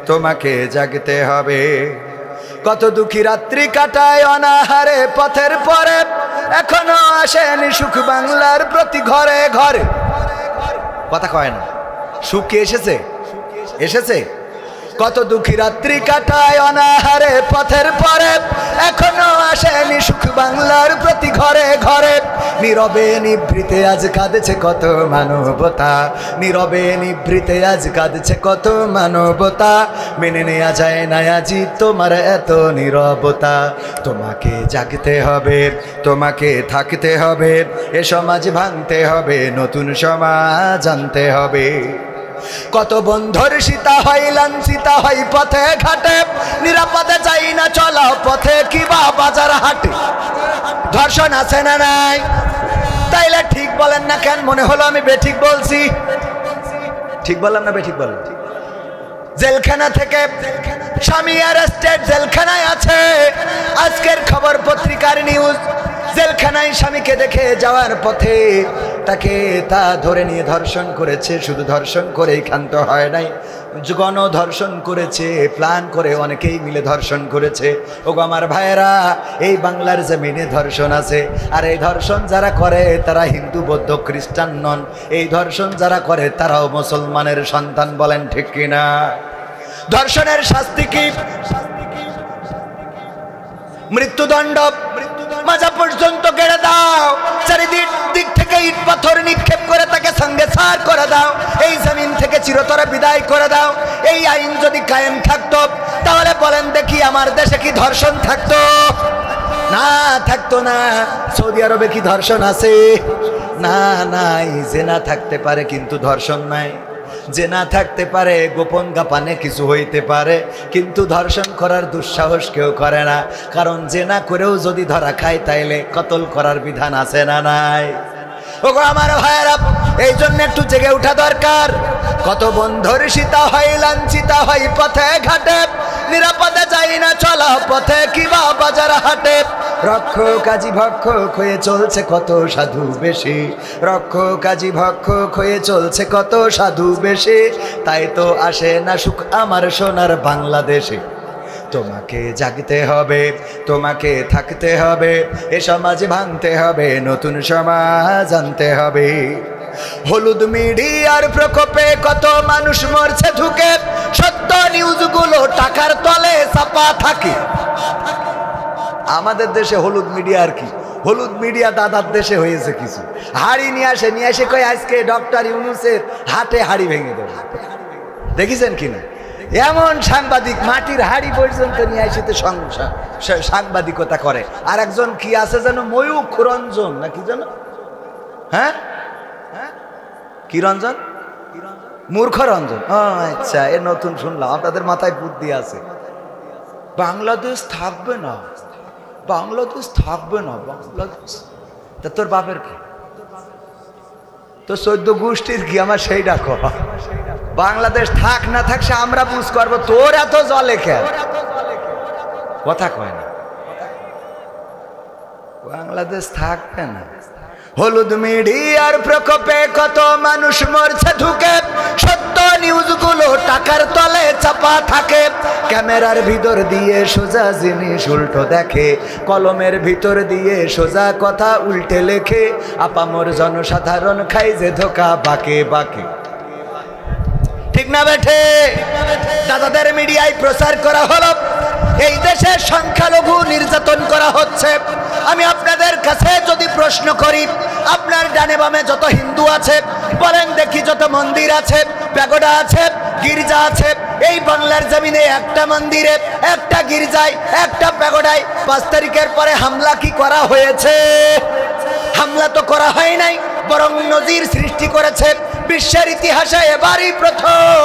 তোমাকে জাগতে হবে। কত দুঃখী রাত্রি কাটায় অনাহারে পথের পরে, এখনো আসেনি সুখ বাংলার প্রতি ঘরে ঘরে। কথা কয় না? সুখ কি এসেছে? এসেছে। কত দুঃখী রাত্রি কাটায় অনাহারে পথের পরে, এখনো আসেনি সুখ বাংলার প্রতি ঘরে ঘরে। নীরবে নিভৃতে আজ কাঁদছে কত মানবতা, নীরবে নিভৃতে আজ কাঁদছে কত মানবতা। মেনে নেওয়া যায় না আজি তোমার এত নীরবতা। তোমাকে জাগতে হবে, তোমাকে থাকতে হবে, এ সমাজ ভাঙতে হবে, নতুন সমাজ আনতে হবে। কত বন্ধুর সীতা হয় লাঞ্ছিতা হয় পথে ঘাটে, নিরাপদে যাই না চলা পথে কিবা বাজার হাটে। ধর্ষণ আছে না নাই? তাইলে ঠিক বলেন না কেন? মনে হলো আমি বেঠিক বলছি। ঠিক বললাম না বেঠিক বললাম? জেলখানা থেকে স্বামী অ্যারেস্টেড, জেলখানায় আছে। আজকের খবর পত্রিকার নিউজ, জেলখানায় স্বামীকে দেখে যাওয়ার পথে তাকে ধরে নিয়ে ধর্ষণ করেছে। শুধু ধর্ষণ করেই ক্ষান্ত হয় নাই, গণধর্ষণ করেছে, প্ল্যান করে অনেকেই মিলে ধর্ষণ করেছে। ওগো আমার ভাইয়েরা, এই বাংলার জমিনে ধর্ষণ আছে। আর এই ধর্ষণ যারা করে তারা হিন্দু, বৌদ্ধ, খ্রিস্টান নন। এই ধর্ষণ যারা করে তারাও মুসলমানের সন্তান। বলেন ঠিক কিনা? ধর্ষণের শাস্তি কি? মৃত্যুদণ্ড। মাজা পর্যন্ত গেড়ে দাও, চারিদিক থেকে তাকে ইট পাথর নিক্ষেপ করে তাকে সঙ্গে সার করে দাও, এই জমিন থেকে চিরতরে বিদায় করে দাও। এই আইন যদি কায়েম থাকতো তাহলে বলেন দেখি আমার দেশে কি ধর্ষণ থাকতো? না, থাকতো না। সৌদি আরবে কি ধর্ষণ আছে? না, নাই। জেনা থাকতে পারে কিন্তু ধর্ষণ নাই। জেনা থাকতে পারে, গোপন গাপানে কিছু হইতে পারে, কিন্তু ধর্ষণ করার দুঃসাহস কেউ করে না। কারণ জেনা করেও যদি ধরা খায় তাইলে কতল করার বিধান আছে না নাই? ওগো আমার ভাইয়েরা, এই জন্য একটু জেগে ওঠা দরকার। কত বন্ধুর সীতা হয়, লাঞ্ছিতা হয় পথে ঘাটে, নিরাপদে যাই না চলা পথে কিবা বাজার হাটে। রক্ষক কাজী ভক্ষক হয়ে চলছে কত সাধু বেশি, রক্ষক কাজী ভক্ষক হয়ে চলছে কত সাধু বেশি। তাই তো আসে না সুখ আমার সোনার বাংলাদেশে। তোমাকে জাগতে হবে, তোমাকে থাকতে হবে, এ সমাজ ভাঙতে হবে, নতুন সমাজ আনতে হবে। হলুদ মিডিয়ার প্রকোপে কত মানুষ মরছে ঢুকে, সত্য নিউজগুলো টাকার তলে চাপা থাকে। আমাদের দেশে হলুদ মিডিয়া আর কি, হলুদ মিডিয়া দাদার দেশে হয়েছে কিছু। হাড়ি নিয়ে আসে কয় আজকে ডক্টর ইউনূসের হাটে হাড়ি ভেঙে দেবে। দেখেছেন কিনা? এমন সাংবাদিক মাটির হাড়ি পর্যন্ত নিয়ে আসে সাংবাদিকতা করে। আর একজন কি আছে যেন, ময়ূখ রঞ্জন না কি যেন, হ্যাঁ কি রঞ্জন, মূর্খ রঞ্জন। আচ্ছা, এ নতুন শুনলাম। আপনাদের মাথায় বুদ্ধি আছে। বাংলাদেশ থাকবে না, বাংলাদেশ থাকবে না, বাংলাদেশ। তা তোর বাপের কি, তোর 14 গোষ্ঠীর কি? আমার সেইটা কর। বাংলাদেশ থাক না থাক সে আমরা বুঝ করবো, তোর এত জলে খেয়ে কথা কয় না। বাংলাদেশ থাকবে না। হলুদ মিডিয়ার প্রকোপে কত মানুষ মরছে ঢুকে, সত্য নিউজগুলো টাকার তলে চাপা থাকে। ক্যামেরার ভিতর দিয়ে সোজা জিনিস উল্টো দেখে, কলমের ভিতর দিয়ে সোজা কথা উল্টে লেখে। আপামর জনসাধারণ খাই যে ধোকা বাকে বাকে। ঠিক না বেঠে? দাদাদের মিডিয়ায় প্রচার করা হলো এই দেশে সংখ্যালঘু নির্যাতন করা হচ্ছে। আমি আপনাদের কাছে যদি প্রশ্ন করি, আপনার ডানে বামে যত হিন্দু আছে বলেন দেখি, যত মন্দির আছে, প্যাগোডা আছে, গির্জা আছে, এই বাংলার জমিনে একটা মন্দিরে, একটা গির্জায়, একটা প্যাগোডায় 5 তারিখের পরে হামলা কি করা হয়েছে? হামলা তো করা হয় নাই, বরং নজির সৃষ্টি করেছে। বিশ্বের ইতিহাসে এবারই প্রথম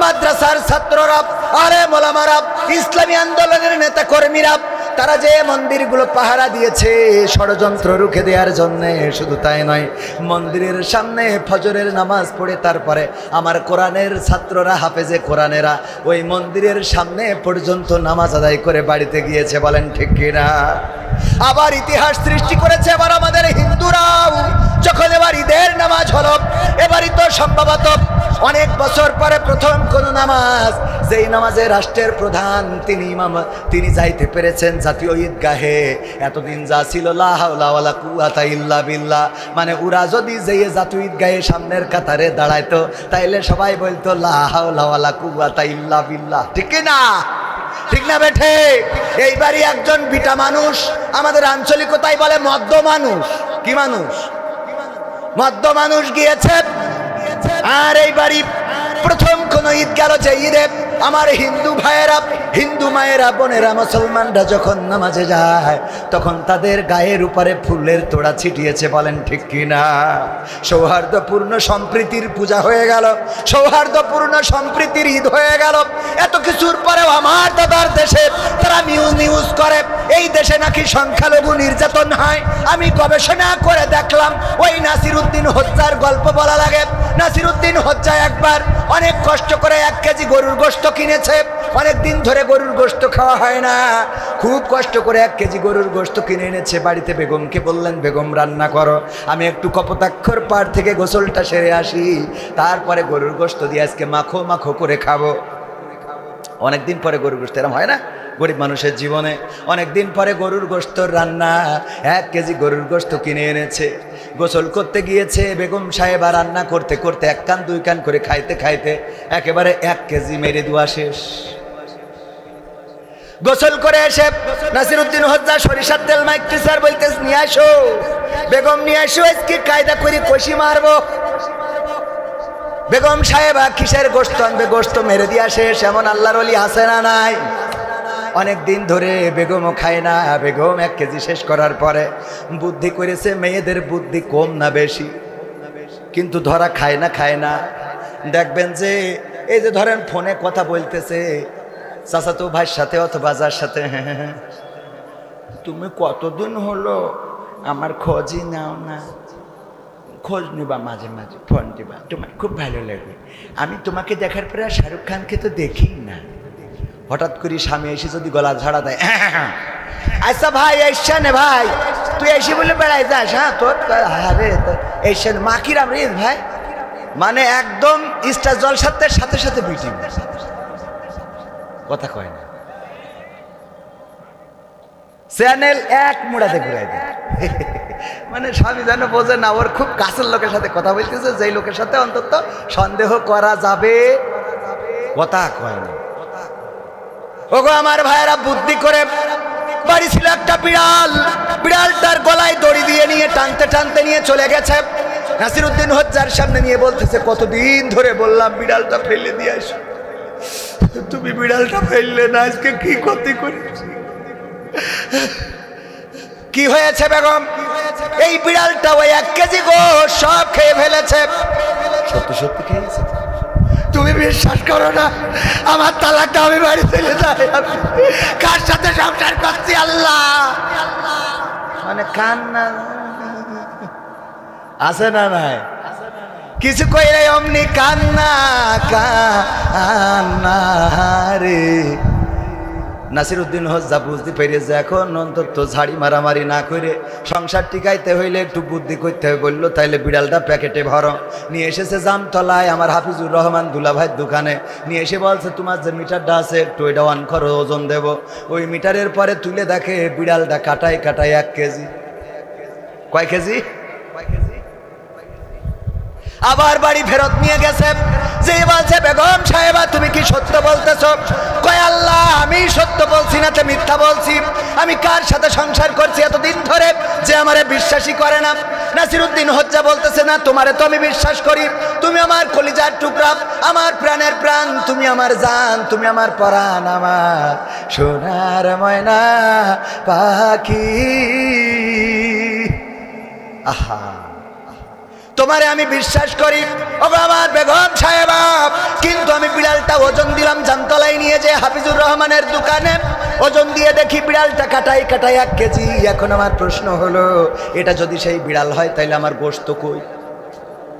মাদ্রাসার ছাত্ররা, আলেম ওলামারা, ইসলামী আন্দোলনের নেতা কর্মীরা তারা যে মন্দিরগুলো পাহারা দিয়েছে ষড়যন্ত্র রুখে দেওয়ার জন্য। শুধু তাই নয়, মন্দিরের সামনে ফজরের নামাজ পড়ে তারপরে আমার কোরআনের ছাত্ররা, হাফেজে কোরআনেরা ওই মন্দিরের সামনে পর্যন্ত নামাজ আদায় করে বাড়িতে গিয়েছে। বলেন ঠিক কিনা? আবার ইতিহাস সৃষ্টি করেছে এবার আমাদের হিন্দুরাও। যখন এবার ঈদের নামাজ হলো, এবারই তো সম্ভবত অনেক বছর পরে প্রথম কোন নামাজ, যেই নামাজে রাষ্ট্রের প্রধান তিনি ইমাম, তিনি যাইতে পেরেছেন জাতীয় ঈদগাহে। এতদিন যা ছিল লা হাওলা ওয়ালা কুওয়াতা ইল্লা বিল্লাহ, মানে ওরা যদি যেয়ে জাতীয় ঈদগাহে সামনের কাতারে দাঁড়াইতো তাইলে সবাই বলতো লা হাওলা ওয়ালা কুওয়াতা ইল্লা বিল্লাহ। ঠিক না? ঠিক না বেঠে? এইবারই একজন বিটা মানুষ, আমাদের আঞ্চলিকতায় বলে মদ্য মানুষ। কি মানুষ? মদ্য মানুষ গিয়েছে। আর এইবারই প্রথম কোন ঈদ গেল যে ঈদে আমার হিন্দু ভাইয়েরা, হিন্দু মায়েরা, বোনেরা, মুসলমানরা যখন নামাজে যায় তখন তাদের গায়ের উপরে ফুলের তোড়া ছিটিয়েছে। বলেন ঠিক কিনা? সৌহার্দ্যপূর্ণ সম্প্রীতির পূজা হয়ে গেল, সৌহার্দ্যপূর্ণ সম্প্রীতির ঈদ হয়ে গেল। এত কিছুর পরেও আমার দাদার দেশে তারা নিউজ করে এই দেশে নাকি সংখ্যালঘু নির্যাতন হয়। আমি গবেষণা করে দেখলাম, ওই নাসিরউদ্দিন হজ্জার গল্প বলা লাগে। নাসিরউদ্দিন হজ্জা একবার অনেক কষ্ট করে 1 কেজি গরুর গোশত কিনেছে। অনেক দিন ধরে গরুর গোশত খাওয়া হয় না, খুব কষ্ট করে 1 কেজি গরুর গোশত কিনে এনেছে বাড়িতে। বেগমকে বললেন, বেগম রান্না করো, আমি একটু কপোতাক্ষর পাড় থেকে গোসলটা সেরে আসি, তারপরে গরুর গোশত দিয়ে আজকে মাখো মাখো করে খাবো। অনেকদিন পরে গরুর গোশত, এরকম হয় না গরিব মানুষের জীবনে? অনেকদিন পরে গরুর গোশত রান্না, 1 কেজি গরুর গোশত কিনে এনেছে। গোসল করতে গিয়েছে বেগম সাহেবা, রান্না করতে করতে 1 কান 2 কান করে খাইতে খাইতে একেবারে 1 কেজি মেরে দেওয়া শেষ। গোসল করে এসে নাসিরউদ্দিন হজ্জা সরিষার তেল মাইকতে স্যার বলতেছে নিয়ে আসো। বেগম নিয়ে আসো, আজকে কায়দা করে কষি মারবো। বেগম সাহেবা কিসের গোশত আনবে? গোশত মেরে দিয়া শেষ। এমন আল্লাহর ওলি আছে না নাই? অনেক দিন ধরে বেগমও খায় না। বেগম 1 কেজি শেষ করার পরে বুদ্ধি করেছে, মেয়েদের বুদ্ধি কম না বেশি, কিন্তু ধরা খায় না। দেখবেন যে এই যে ধরেন ফোনে কথা বলতেছে চাচাতো ভাইয়ের সাথে অথবা যার সাথে, হ্যাঁ তুমি কতদিন হলো আমার খোঁজই নাও না। খোঁজ নিবা মাঝে মাঝে, ফোন দিবা, তোমার খুব ভালো লাগবে। আমি তোমাকে দেখার পরে শাহরুখ খানকে তো দেখি না। হঠাৎ করে স্বামী এসে যদি গলা ঝাড়া দেয়, আচ্ছা ভাই এসছেন ভাই, তুই এসে বলে বেড়াই যাস, হ্যাঁ তোর আরে এসছেন মাকিরাম রে ভাই, মানে একদম স্টার জলসার সাথে সাথে বিটি কথা কয় না, চ্যানেল 1 মুড়াতে ঘুরাই দেয়। মানে স্বামী যেন বোঝে না ওর খুব কাছের লোকের সাথে কথা বলতেছে, যেই লোকের সাথে অন্তত সন্দেহ করা যাবে, কথা কয় না। ওগো আমার ভাইয়েরা, বুদ্ধি করে বাড়ি ছিল একটা বিড়াল, বিড়ালটার গলায় দড়ি দিয়ে নিয়ে টানতে টানতে নিয়ে চলে গেছে। নাসিরউদ্দিন হজ্জার সামনে নিয়ে বলতেছে, কতদিন ধরে বললাম বিড়ালটা ফেলে দিয়ে আসো, তুমি বিড়ালটা ফেললে না, আজকে কি ক্ষতি করেছি? কি হয়েছে বেগম? এই বিড়ালটা ওই 1 কেজি গোশত সব খেয়ে ফেলেছে। সত্যি সত্যি খেয়েছে? তুমি বিশ্বাস করো না, আমার তালাকটা আমি বাড়ি চলে যাই, কার সাথে সংসার করছি আল্লাহ। মানে কান্না আছে না নাই? কিছু কইলে অমনি কান্না কান্না রে। নাসিরউদ্দিন হজ্জা বুঝতে পেরেছে এখন অন্তত ঝাড়ি মারামারি না করে সংসার টিকাইতে হইলে একটু বুদ্ধি করতে হবে। বললো তাইলে বিড়ালটা প্যাকেটে ভরো। নিয়ে এসেছে জামতলায় আমার হাফিজুর রহমান দুলাভাইয়ের দোকানে, নিয়ে এসে বলছে তোমার যে মিটারটা আছে একটু ওইটা অন করো, ওজন দেব। ওই মিটারের পরে তুলে দেখে বিড়ালটা কাটায় 1 কেজি। কয় কেজি? আবার বাড়ি ফেরত নিয়ে গেছে। যে বলছে বেগম সাহেবা তুমি কি সত্য বলতেছ? কয় আল্লাহ আমি সত্য বলছি না তো মিথ্যা বলছি? আমি কার সাথে সংসার করছি এতদিন ধরে যে আমারে বিশ্বাসই করে না? নাসিরউদ্দিন হজ্জা বলতেছে না, তোমারে তো আমি বিশ্বাস করি, তুমি আমার কলিজার টুকরা, আমার প্রাণের প্রাণ, তুমি আমার জান, তুমি আমার পরাণ, আমার সোনার ময়না পাখি। আহা, তোমারে আমি বিশ্বাস করি ওগো আমার বেগম সাহেবা, কিন্তু আমি বিড়ালটা ওজন দিলাম জামতলায় নিয়ে যে হাফিজুর রহমানের দোকানে, ওজন দিয়ে দেখি বিড়ালটা কাটাই 1 কেজি। এখন আমার প্রশ্ন হলো, এটা যদি সেই বিড়াল হয় তাইলে আমার গোশত কই?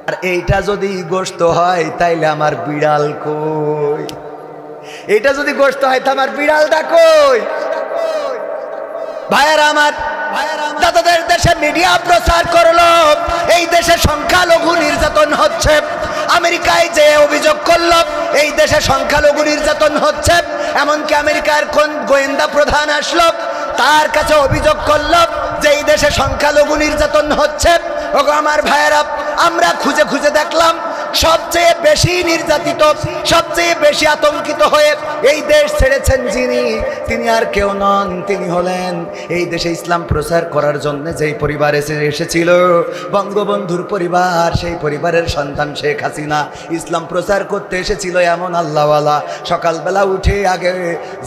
আর এইটা যদি গোশত হয় তাইলে আমার বিড়াল কই? এইটা যদি গোশত হয় তা আমার বিড়ালটা কই? ভাইয়েরা আমার, দাদাদের দেশে মিডিয়া প্রচার করলো এই দেশে সংখ্যালঘু নির্যাতন হচ্ছে। আমেরিকায় যে অভিযোগ করলো এই দেশে সংখ্যালঘু নির্যাতন হচ্ছে, এমনকি আমেরিকার কোন গোয়েন্দা প্রধান আসলো তার কাছে অভিযোগ করলো যে এই দেশে সংখ্যালঘু নির্যাতন হচ্ছে। ওগো আমার ভাইয়েরা, আমরা খুঁজে খুঁজে দেখলাম সবচেয়ে বেশি নির্যাতিত, সবচেয়ে বেশি আতঙ্কিত হয়ে এই দেশ ছেড়েছেন যিনি, তিনি আর কেউ নন, তিনি হলেন এই দেশে ইসলাম প্রচার করার জন্য যেই পরিবার এসেছিল, বঙ্গবন্ধুর পরিবার। সেই পরিবারের সন্তান শেখ হাসিনা ইসলাম প্রচার করতে এসেছিল এমন আল্লাহওয়ালা। সকালবেলা উঠে আগে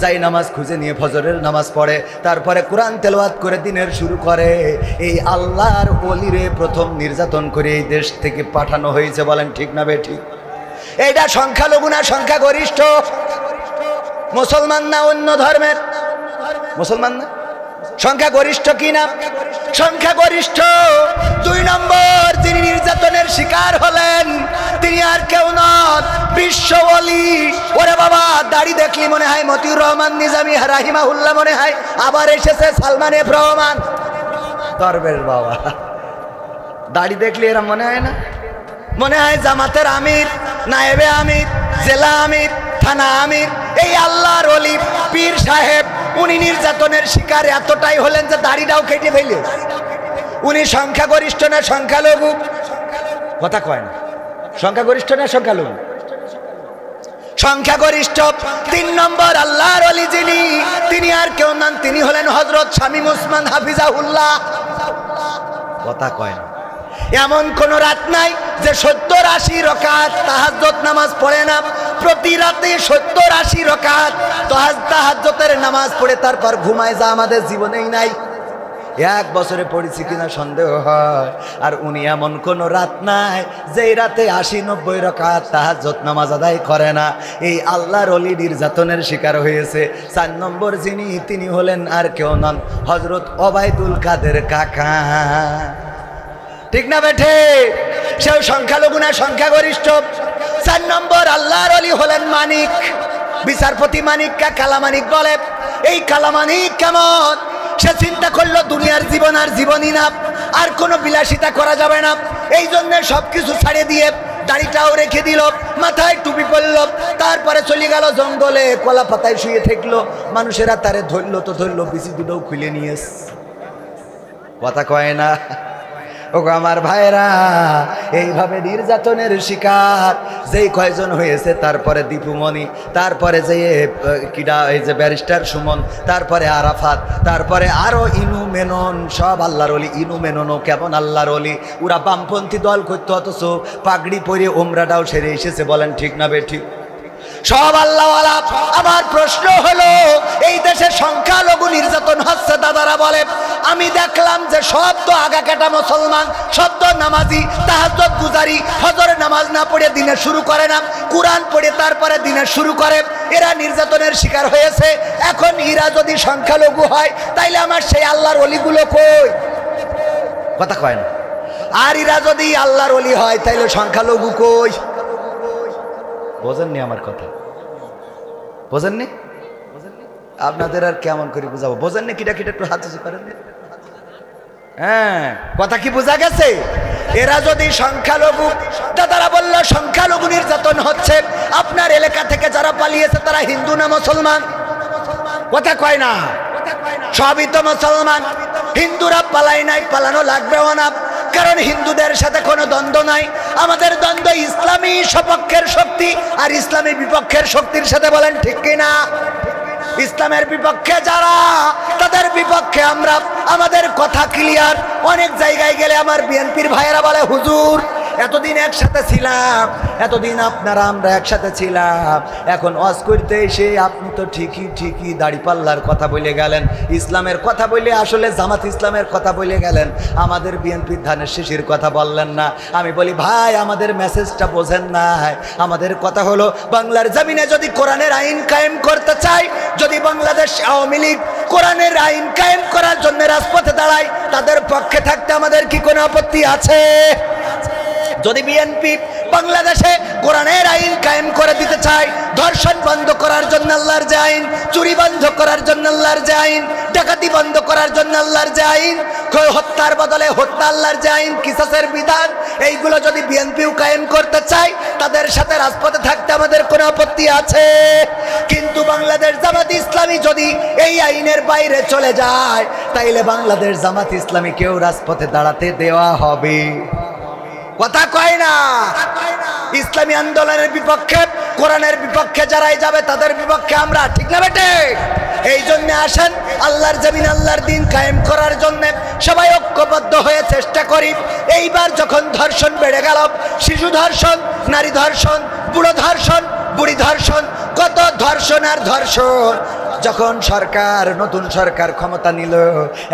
যাই নামাজ খুঁজে নিয়ে ফজরের নামাজ পড়ে, তারপরে কোরআন তেলাওয়াত করে দিনের শুরু করে। এই আল্লাহর ওলিরে প্রথম নির্যাতন করে এই দেশ থেকে পাঠানো হয়েছে। বলেন ঠিক না বেঠিক? এইটা সংখ্যালঘু না সংখ্যাগরিষ্ঠ? মুসলমান না অন্য ধর্মের? মুসলমান না? সংখ্যাগরিষ্ঠ কি না? সংখ্যাগরিষ্ঠ। 2 নম্বর যিনি নির্যাতনের শিকার হলেন তিনি আর কেউ নন, বিশ্ব ওলি। ওরে বাবা, দাড়ি দেখলি মনে হয় মতিউর রহমান নিজামী রাহিমাহুল্লাহ, মনে হয় আবার এসেছে সালমান এফ রহমান দরবেশ বাবা। দাড়ি দেখলি এরা মনে হয় না? মনে হয় জামাতের আমির, নায়েবে আমির, জেলা আমির, থানা আমির। এই আল্লাহর ওলি পীর সাহেব উনি নির্যাতনের শিকার এতটাই হলেন যে দাড়িটাও কেটে ফেলে। উনি সংখ্যাগরিষ্ঠ না সংখ্যালঘু? কথা কয় না। সংখ্যাগরিষ্ঠ না সংখ্যালঘু? সংখ্যাগরিষ্ঠ। 3 নম্বর আল্লাহর ওলি যিনি, তিনি আর কেউ নন, তিনি হলেন হযরত শামীম ওসমান হাফিজাহুল্লাহ। কথা কয় না। এমন কোন রাত নাই যে 70-80 রাকাত তাহাজ্জুদ নামাজ পড়ে না। প্রতি রাতে 70-80 রাকাত তাহাজ্জুদের নামাজ পড়ে তারপর ঘুমায়, যা আমাদের জীবনেই নাই। এক বছরে পড়েছি কিনা সন্দেহ হয়। আর উনি এমন কোন রাত নাই যে রাতে 80-90 রাকাত তাহাজ্জুদ নামাজ আদায় করে না। এই আল্লাহর ওলি নির্যাতনের শিকার হয়েছে। 4 নম্বর যিনি, তিনি হলেন আর কেউ নন, হযরত ওবায়দুল কাদের কাকা। ঠিক না বেঠে? সেও সংখ্যালঘু না সংখ্যাগরিষ্ঠ। 4 নম্বর আল্লাহর ওলি হলেন মানিক, বিচারপতি মানিককে কালামানিক বলে। এই কালামানিক কেমন? সে চিন্তা করলো দুনিয়ার জীবন আর জীবনই না, আর কোনো বিলাসিতা করা যাবে না। এই জন্য সবকিছু ছাড়িয়ে দিয়ে দাড়িটাও রেখে দিল, মাথায় টুপি পরল, তারপরে চলে গেল জঙ্গলে, কলা পাতায় শুয়ে থাকলো। মানুষেরা তারে ধরলো তো ধরলো, বিচি দুটো খুলে নিয়ে। কথা কয় না? ও আমার ভাইরা, এইভাবে নির্যাতনের শিকার যেই কয়জন হয়েছে, তারপরে দীপুমণি, তারপরে যে কিডা এই যে ব্যারিস্টার সুমন, তারপরে আরাফাত, তারপরে আরো ইনু মেনন, সব আল্লাহর ওলি। ইনু মেননও কেমন আল্লাহর ওলি, ওরা বামপন্থী দল করতো, অথচ পাগড়ি পরে ওমরাটাও সেরে এসেছে। বলেন ঠিক না বেঠিক? সব আল্লাহওয়ালা। আমার প্রশ্ন হলো, এই দেশে সংখ্যালঘু নির্যাতন হচ্ছে। দাদারা বলে, আমি দেখলাম যে সব তো আগা কাটা মুসলমান, সব তো নামাজি, তাহাজ্জুদ গুজারি, ফজরের নামাজ না পড়ে দিনে শুরু করে না, কোরআন পড়ে তারপরে দিনে শুরু করে। এরা নির্যাতনের শিকার হয়েছে। এখন এরা যদি সংখ্যালঘু হয়, তাইলে আমার সেই আল্লাহর ওলিগুলো কই? কথা কয় না। আর এরা যদি আল্লাহর ওলি হয়, তাইলে সংখ্যালঘু কই? বোঝেননি আমার কথা? বোঝেননি? আপনাদের আর কেমন করে বুঝাবো? বোঝেননি? কিটা কিটা একটু হাত উঁচু করেন। হ্যাঁ, কথা কি বোঝা গেছে? এরা যদি সংখ্যালঘু, দাদারা বলল সংখ্যালঘু নির্যাতন হচ্ছে। আপনার এলাকা থেকে যারা পালিয়েছে তারা হিন্দু না মুসলমান? কথা কয় না। সবই তো মুসলমান। হিন্দুরা পালায় নাই, পালানো লাগবেও না, কারণ হিন্দুদের সাথে কোনো দ্বন্দ্ব নাই। আমাদের দ্বন্দ্ব ইসলামী সপক্ষের শক্তি আর ইসলামী বিপক্ষের শক্তির সাথে। বলেন ঠিক কিনা? ইসলামের বিপক্ষে যারা, তাদের বিপক্ষে আমরা। আমাদের কথা ক্লিয়ার। অনেক জায়গায় গেলে আমার বিএনপির ভাইয়েরা বলে, হুজুর এতদিন একসাথে ছিলাম, এতদিন আপনারা আমরা একসাথে ছিলাম, এখন ওয়াজ করতে এসে আপনি তো ঠিকই দাড়িপাল্লার কথা বলে গেলেন, ইসলামের কথা বলে আসলে জামাত ইসলামের কথা বলে গেলেন, আমাদের বিএনপির ধানের শীষের কথা বললেন না। আমি বলি, ভাই আমাদের মেসেজটা বোঝেন নাই। আমাদের কথা হলো, বাংলার জমিনে যদি কোরআনের আইন কায়েম করতে চাই, যদি বাংলাদেশ আওয়ামী লীগ কোরআনের আইন কায়েম করার জন্য রাজপথে দাঁড়ায়, তাদের পক্ষে থাকতে আমাদের কি কোনো আপত্তি আছে? যদি বিএনপি বাংলাদেশে কোরআনের আইন কায়েম করে দিতে চায়, ধর্ষণ বন্ধ করার জন্য আল্লাহর যে আইন, চুরি বন্ধ করার জন্য আল্লাহর যে আইন, ডাকাতি বন্ধ করার জন্য আল্লাহর যে আইন, হত্যার বদলে হত্যা আল্লাহর যে আইন, কিসাসের বিধান, এইগুলো যদি বিএনপিও কায়েম করতে চায়, তাদের সাথে রাজপথে থাকতে আমাদের কোনো আপত্তি আছে? কিন্তু বাংলাদেশ জামাত ইসলামী যদি এই আইনের বাইরে চলে যায়, তাইলে বাংলাদেশ জামাত ইসলামীকেও রাজপথে দাঁড়াতে দেওয়া হবে। কথা কয় না? ইসলামী আন্দোলনের বিপক্ষে, কোরআনের বিপক্ষে যারাই যাবে তাদের বিপক্ষে আমরা। ঠিক না বেটে? এই জন্য আসেন, আল্লাহর জমিন আল্লাহর দিন কায়েম করার জন্য সবাই ঐক্যবদ্ধ হয়ে চেষ্টা করি। এইবার যখন ধর্ষণ বেড়ে গেল, শিশু ধর্ষণ, নারী ধর্ষণ, বুড়ো ধর্ষণ, বুড়ি ধর্ষণ, কত ধর্ষণ আর ধর্ষণ। যখন সরকার, নতুন সরকার ক্ষমতা নিল,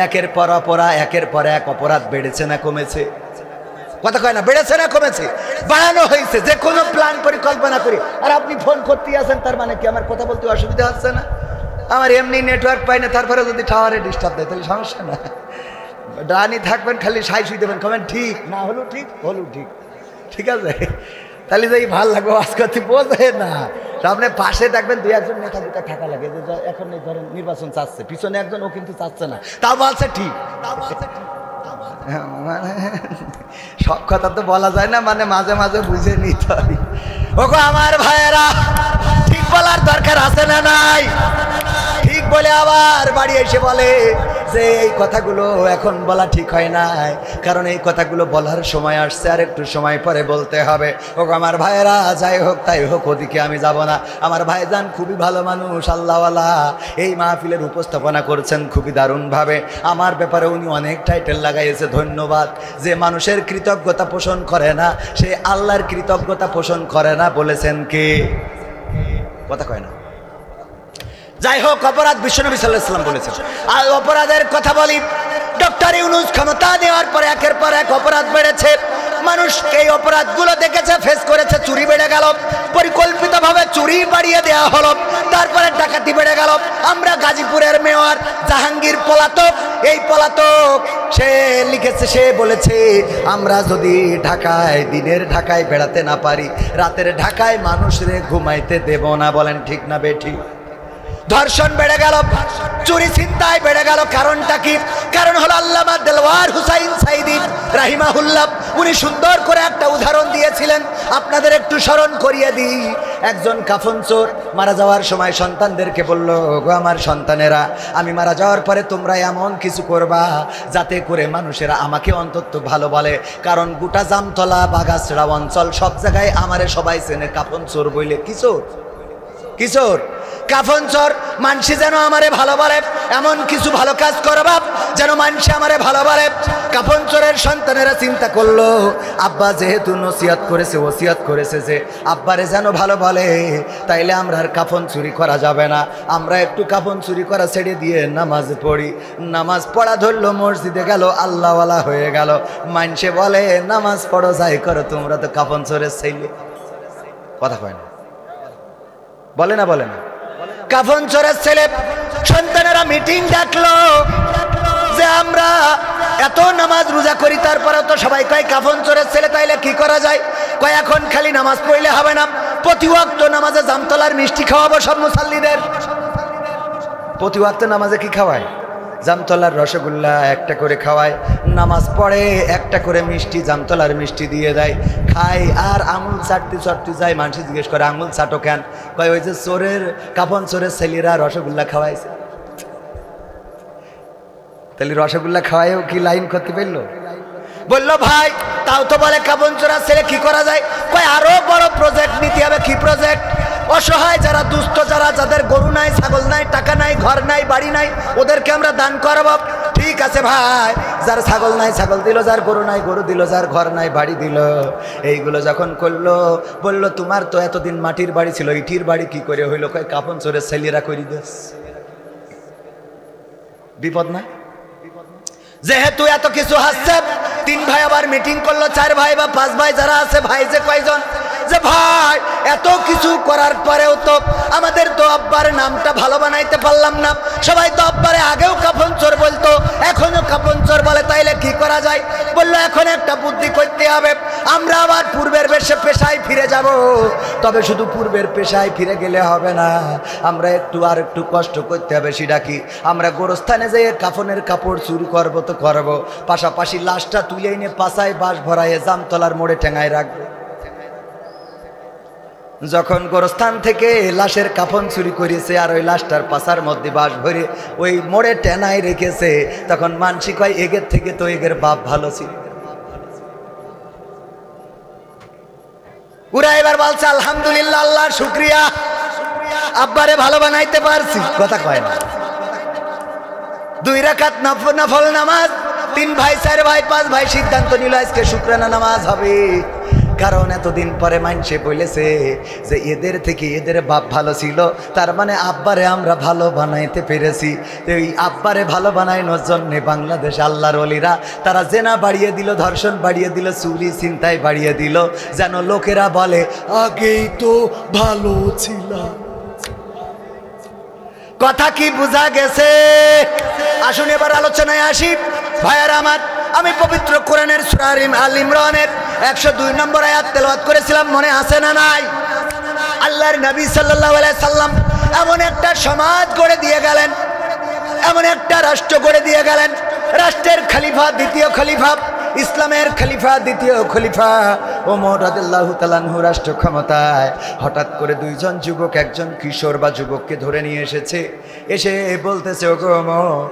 একের পর অপরাধ, একের পর এক অপরাধ বেড়েছে না কমেছে? কথা কয় না? বেড়েছে না কমেছে? বাড়ানো হয়েছে। যে কোনো প্ল্যান পরিকল্পনা করি। আর আপনি ফোন করতেই আছেন, তার মানে কি আমার কথা বলতে অসুবিধা হচ্ছে না? আমার এমনি নেটওয়ার্ক পাই না, তারপরে যদি টাওয়ারে ডিস্টার্ব দেয় তাহলে সমস্যা না। ডানি থাকবেন, খালি সাই শুই দেবেন, কমেন ঠিক না হলো ঠিক, হলো ঠিক। ঠিক আছে? তাহলে যে ভাল লাগবে আজ করতে, বোঝে না। আপনি পাশে দেখবেন দুই একজন নেতা দুটা থাকা লাগে, যে এখন এই ধরেন নির্বাচন চাচ্ছে, পিছনে একজন, ও কিন্তু চাচ্ছে না, তাও বলছে ঠিক। সব কথা তো বলা যায় না, মানে মাঝে মাঝে বুঝে নিতে হয়। ওগো আমার ভাইয়েরা, ঠিক বলার দরকার আছে না নাই? ঠিক বলে আবার বাড়ি এসে বলে যে এই কথাগুলো এখন বলা ঠিক হয় না, কারণ এই কথাগুলো বলার সময় আসছে, আর একটু সময় পরে বলতে হবে। ও আমার ভাইয়েরা, যাই হোক তাই হোক, ওদিকে আমি যাব না। আমার ভাইজান খুবই ভালো মানুষ, আল্লাহওয়ালা, এই মাহফিলের উপস্থাপনা করছেন খুবই দারুণভাবে। আমার ব্যাপারে উনি অনেক টাইটেল লাগাইছে, ধন্যবাদ। যে মানুষের কৃতজ্ঞতা পোষণ করে না সে আল্লাহর কৃতজ্ঞতা পোষণ করে না, বলেছেন কে? কথা কয় না। যাই হোক, অপরাধ বিশ্বনবী সাল্লাল্লাহু আলাইহি ওয়াসাল্লাম বলেছেন। আর অপরাধের কথা বলি, ডক্টর ইউনূস ক্ষমতা দেওয়ার পরে একের পর এক অপরাধ বেড়েছে। মানুষ এই অপরাধগুলো দেখেছে, ফেস করেছে। চুরি বেড়ে গেল, পরিকল্পিতভাবে চুরি বাড়িয়ে দেওয়া হলো। তারপরে ডাকাতি বেড়ে গেল। আমরা গাজীপুরের মেয়র জাহাঙ্গীর পলাতক, এই পলাতক সে লিখেছে, সে বলেছে আমরা যদি ঢাকায়, দিনের ঢাকায় বেড়াতে না পারি, রাতের ঢাকায় মানুষরে ঘুমাইতে দেব না। বলেন ঠিক না বেঠিক? ধর্ষণ বেড়ে গেল, চুরি ছিনতাই বেড়ে গেল। কারণটা কি? কারণ হলো আল্লামা দেলওয়ার হুসাইন সাইদি রাহিমাহুল্লাহ, উনি সুন্দর করে একটা উদাহরণ দিয়েছিলেন, আপনাদের একটু স্মরণ করিয়ে দিই। একজন কাফন চোর মারা যাওয়ার সময় সন্তানদেরকে বলল, গো আমার সন্তানেরা, আমি মারা যাওয়ার পরে তোমরা এমন কিছু করবা যাতে করে মানুষেরা আমাকে অন্তত ভালো বলে, কারণ গোটা জামতলা, বাগাছড়া অঞ্চল সব জায়গায় আমারে সবাই চেনে কাফন চোর বইলে। কিশোর কিশোর কাফন চোর, মানসি যেন আমারে ভালো বলে, এমন কিছু ভালো কাজ করবা যেন মানসি আমারে ভালো বলে। কাফন চোরের সন্তানেরা চিন্তা করলো, আব্বা যেহেতু নসিহত করেছে, ওসিয়ত করেছে যে আব্বারে যেন ভালো বলে, তাইলে আমরা আর কাফন চুরি করা যাবে না, আমরা একটু কাফন চুরি করা ছেড়ে দিয়ে নামাজ পড়ি। নামাজ পড়া ধরলো, মসজিদে গেল, আল্লাহওয়ালা হয়ে গেল। মানসে বলে নামাজ পড়ো, যাই করো, তোমরা তো কাফন চোরের ছেলে। কথা কয় না, বলে না, বলে না। কাফন চোরের ছেলে সন্তানেরা মিটিং ডাকলো যে আমরা এত নামাজ রোজা করি, তারপরে তো সবাই কয় কাফন চোরের ছেলে, তাইলে কি করা যায়? কয় এখন খালি নামাজ পড়লে হবে না, প্রতি ওয়াক্ত নামাজে জামতলার মিষ্টি খাওয়াবো সব মুসাল্লিদের। প্রতি ওয়াক্ত নামাজে কি খাওয়ায়? জামতলার রসগোল্লা একটা করে খাওয়ায়, নামাজ পড়ে একটা করে মিষ্টি, জামতলার মিষ্টি দিয়ে দেয়, খায়, আর আঙুল চাটতে চাটতে যায়। মানুষ জিজ্ঞেস করে আঙুল চাটো কেন? কয় ওই যে চোরের, কাফন চোরের ছেলেরা রসগোল্লা খাওয়াইছে। তাহলে রসগোল্লা খাওয়ায়ও কি লাইন করতে পারলো? বললো ভাই তাও তো বলে কাফন চোরের ছেলে, কি করা যায়? কয় আরো বড় প্রজেক্ট নিতে হবে। কি প্রজেক্ট? অসহায় যারা, দুস্থ যারা, যাদের গরু নাই, ছাগল নাই, টাকা নাই, ঘর নাই, বাড়ি নাই, ওদেরকে আমরা দান করাবো। ঠিক আছে ভাই, যার ছাগল নাই ছাগল দিল, যার গরু নাই গরু দিল, যার ঘর নাই বাড়ি দিল। এইগুলো যখন করলো, বলল তোমার তো এতদিন মাটির বাড়ি ছিল, ইটির বাড়ি কি করে হইলো? কয় কাফন চোরের ছেলেরা করি দেস। বিপদ না? যেহেতু এত কিছু হাসছে, তিন ভাই আবার মিটিং করলো, চার ভাই বা পাঁচ ভাই যারা আছে, ভাই যে কয়জন, যে ভাই এত কিছু করার পরেও তো আমাদের তো আব্বার নামটা ভালো বানাইতে পারলাম না। সবাই তো আব্বারে আগেও কাফন চোর বলতো, এখনো কাফন চোর বলে, তাইলে কি করা যায়? বললো এখন একটা বুদ্ধি করতে হবে, আমরা আবার পূর্বের পেশায় ফিরে যাব। তবে শুধু পূর্বের পেশায় ফিরে গেলে হবে না, আমরা একটু আর একটু কষ্ট করতে হবে। সেটা কি? আমরা গোরস্থানে যেয়ে কাফনের কাপড় চুরি করবো তো করবো, পাশাপাশি লাশটা তুলে এনে পাশায় বাঁশ ভরাইয়ে জামতলার মোড়ে ঠেঙায় রাখবো। যখন গোরস্থান থেকে লাশের কাফন চুরি করেছে আর ওই লাশটার পাশার মধ্যে বাঁশ ভরে ওই মোড়ে টেনায় রেখেছে, তখন মানসিক হয় এগের থেকে তো এগের বাপ ভালো ছিল। ওরা এবার বলছে আলহামদুলিল্লাহ, আল্লাহ শুক্রিয়া, আব্বারে ভালো বানাইতে পারছি। কথা কয় না। 2 রাকাত নফল নামাজ, 3 ভাই, 4 ভাই, 5 ভাই সিদ্ধান্ত নিল আজকে শুকরানা নামাজ হবে। কারণ এতদিন পরে মানুষে বলেছে যে এদের থেকে এদের বাপ ভালো ছিল, তার মানে আব্বারে আমরা ভালো বানাইতে পেরেছি। এই আব্বারে ভালো বানানোর জন্য বাংলাদেশ আল্লাহর ওলিরা তারা জেনা বাড়িয়ে দিল, ধর্ষণ বাড়িয়ে দিল, চুরি ছিনতাই বাড়িয়ে দিল, যেন লোকেরা বলে আগেই তো ভালো ছিল। কথা কি বোঝা গেছে? আসুন এবার আলোচনায় আসি। ভাইয়ার আমার, আমি পবিত্র কোরআনের সূরা আল ইমরানের 102 নম্বর আয়াত তেলাওয়াত করেছিলাম, মনে আছে না নাই? আল্লাহর নবী সাল্লাল্লাহু আলাইহি সাল্লাম এমন একটা সমাজ গড়ে দিয়ে গেলেন, এমন একটা রাষ্ট্র গড়ে দিয়ে গেলেন, রাষ্ট্রের খলিফা, দ্বিতীয় খলিফা ইসলামের খলিফা, দ্বিতীয় খলিফা ওমর রাদিয়াল্লাহু তাআলা আনহু রাষ্ট্র ক্ষমতায় হঠাৎ করে দুইজন যুবক, একজন কিশোর বা যুবককে ধরে নিয়ে এসেছে। এসে বলতেছে, ওগো ওমর,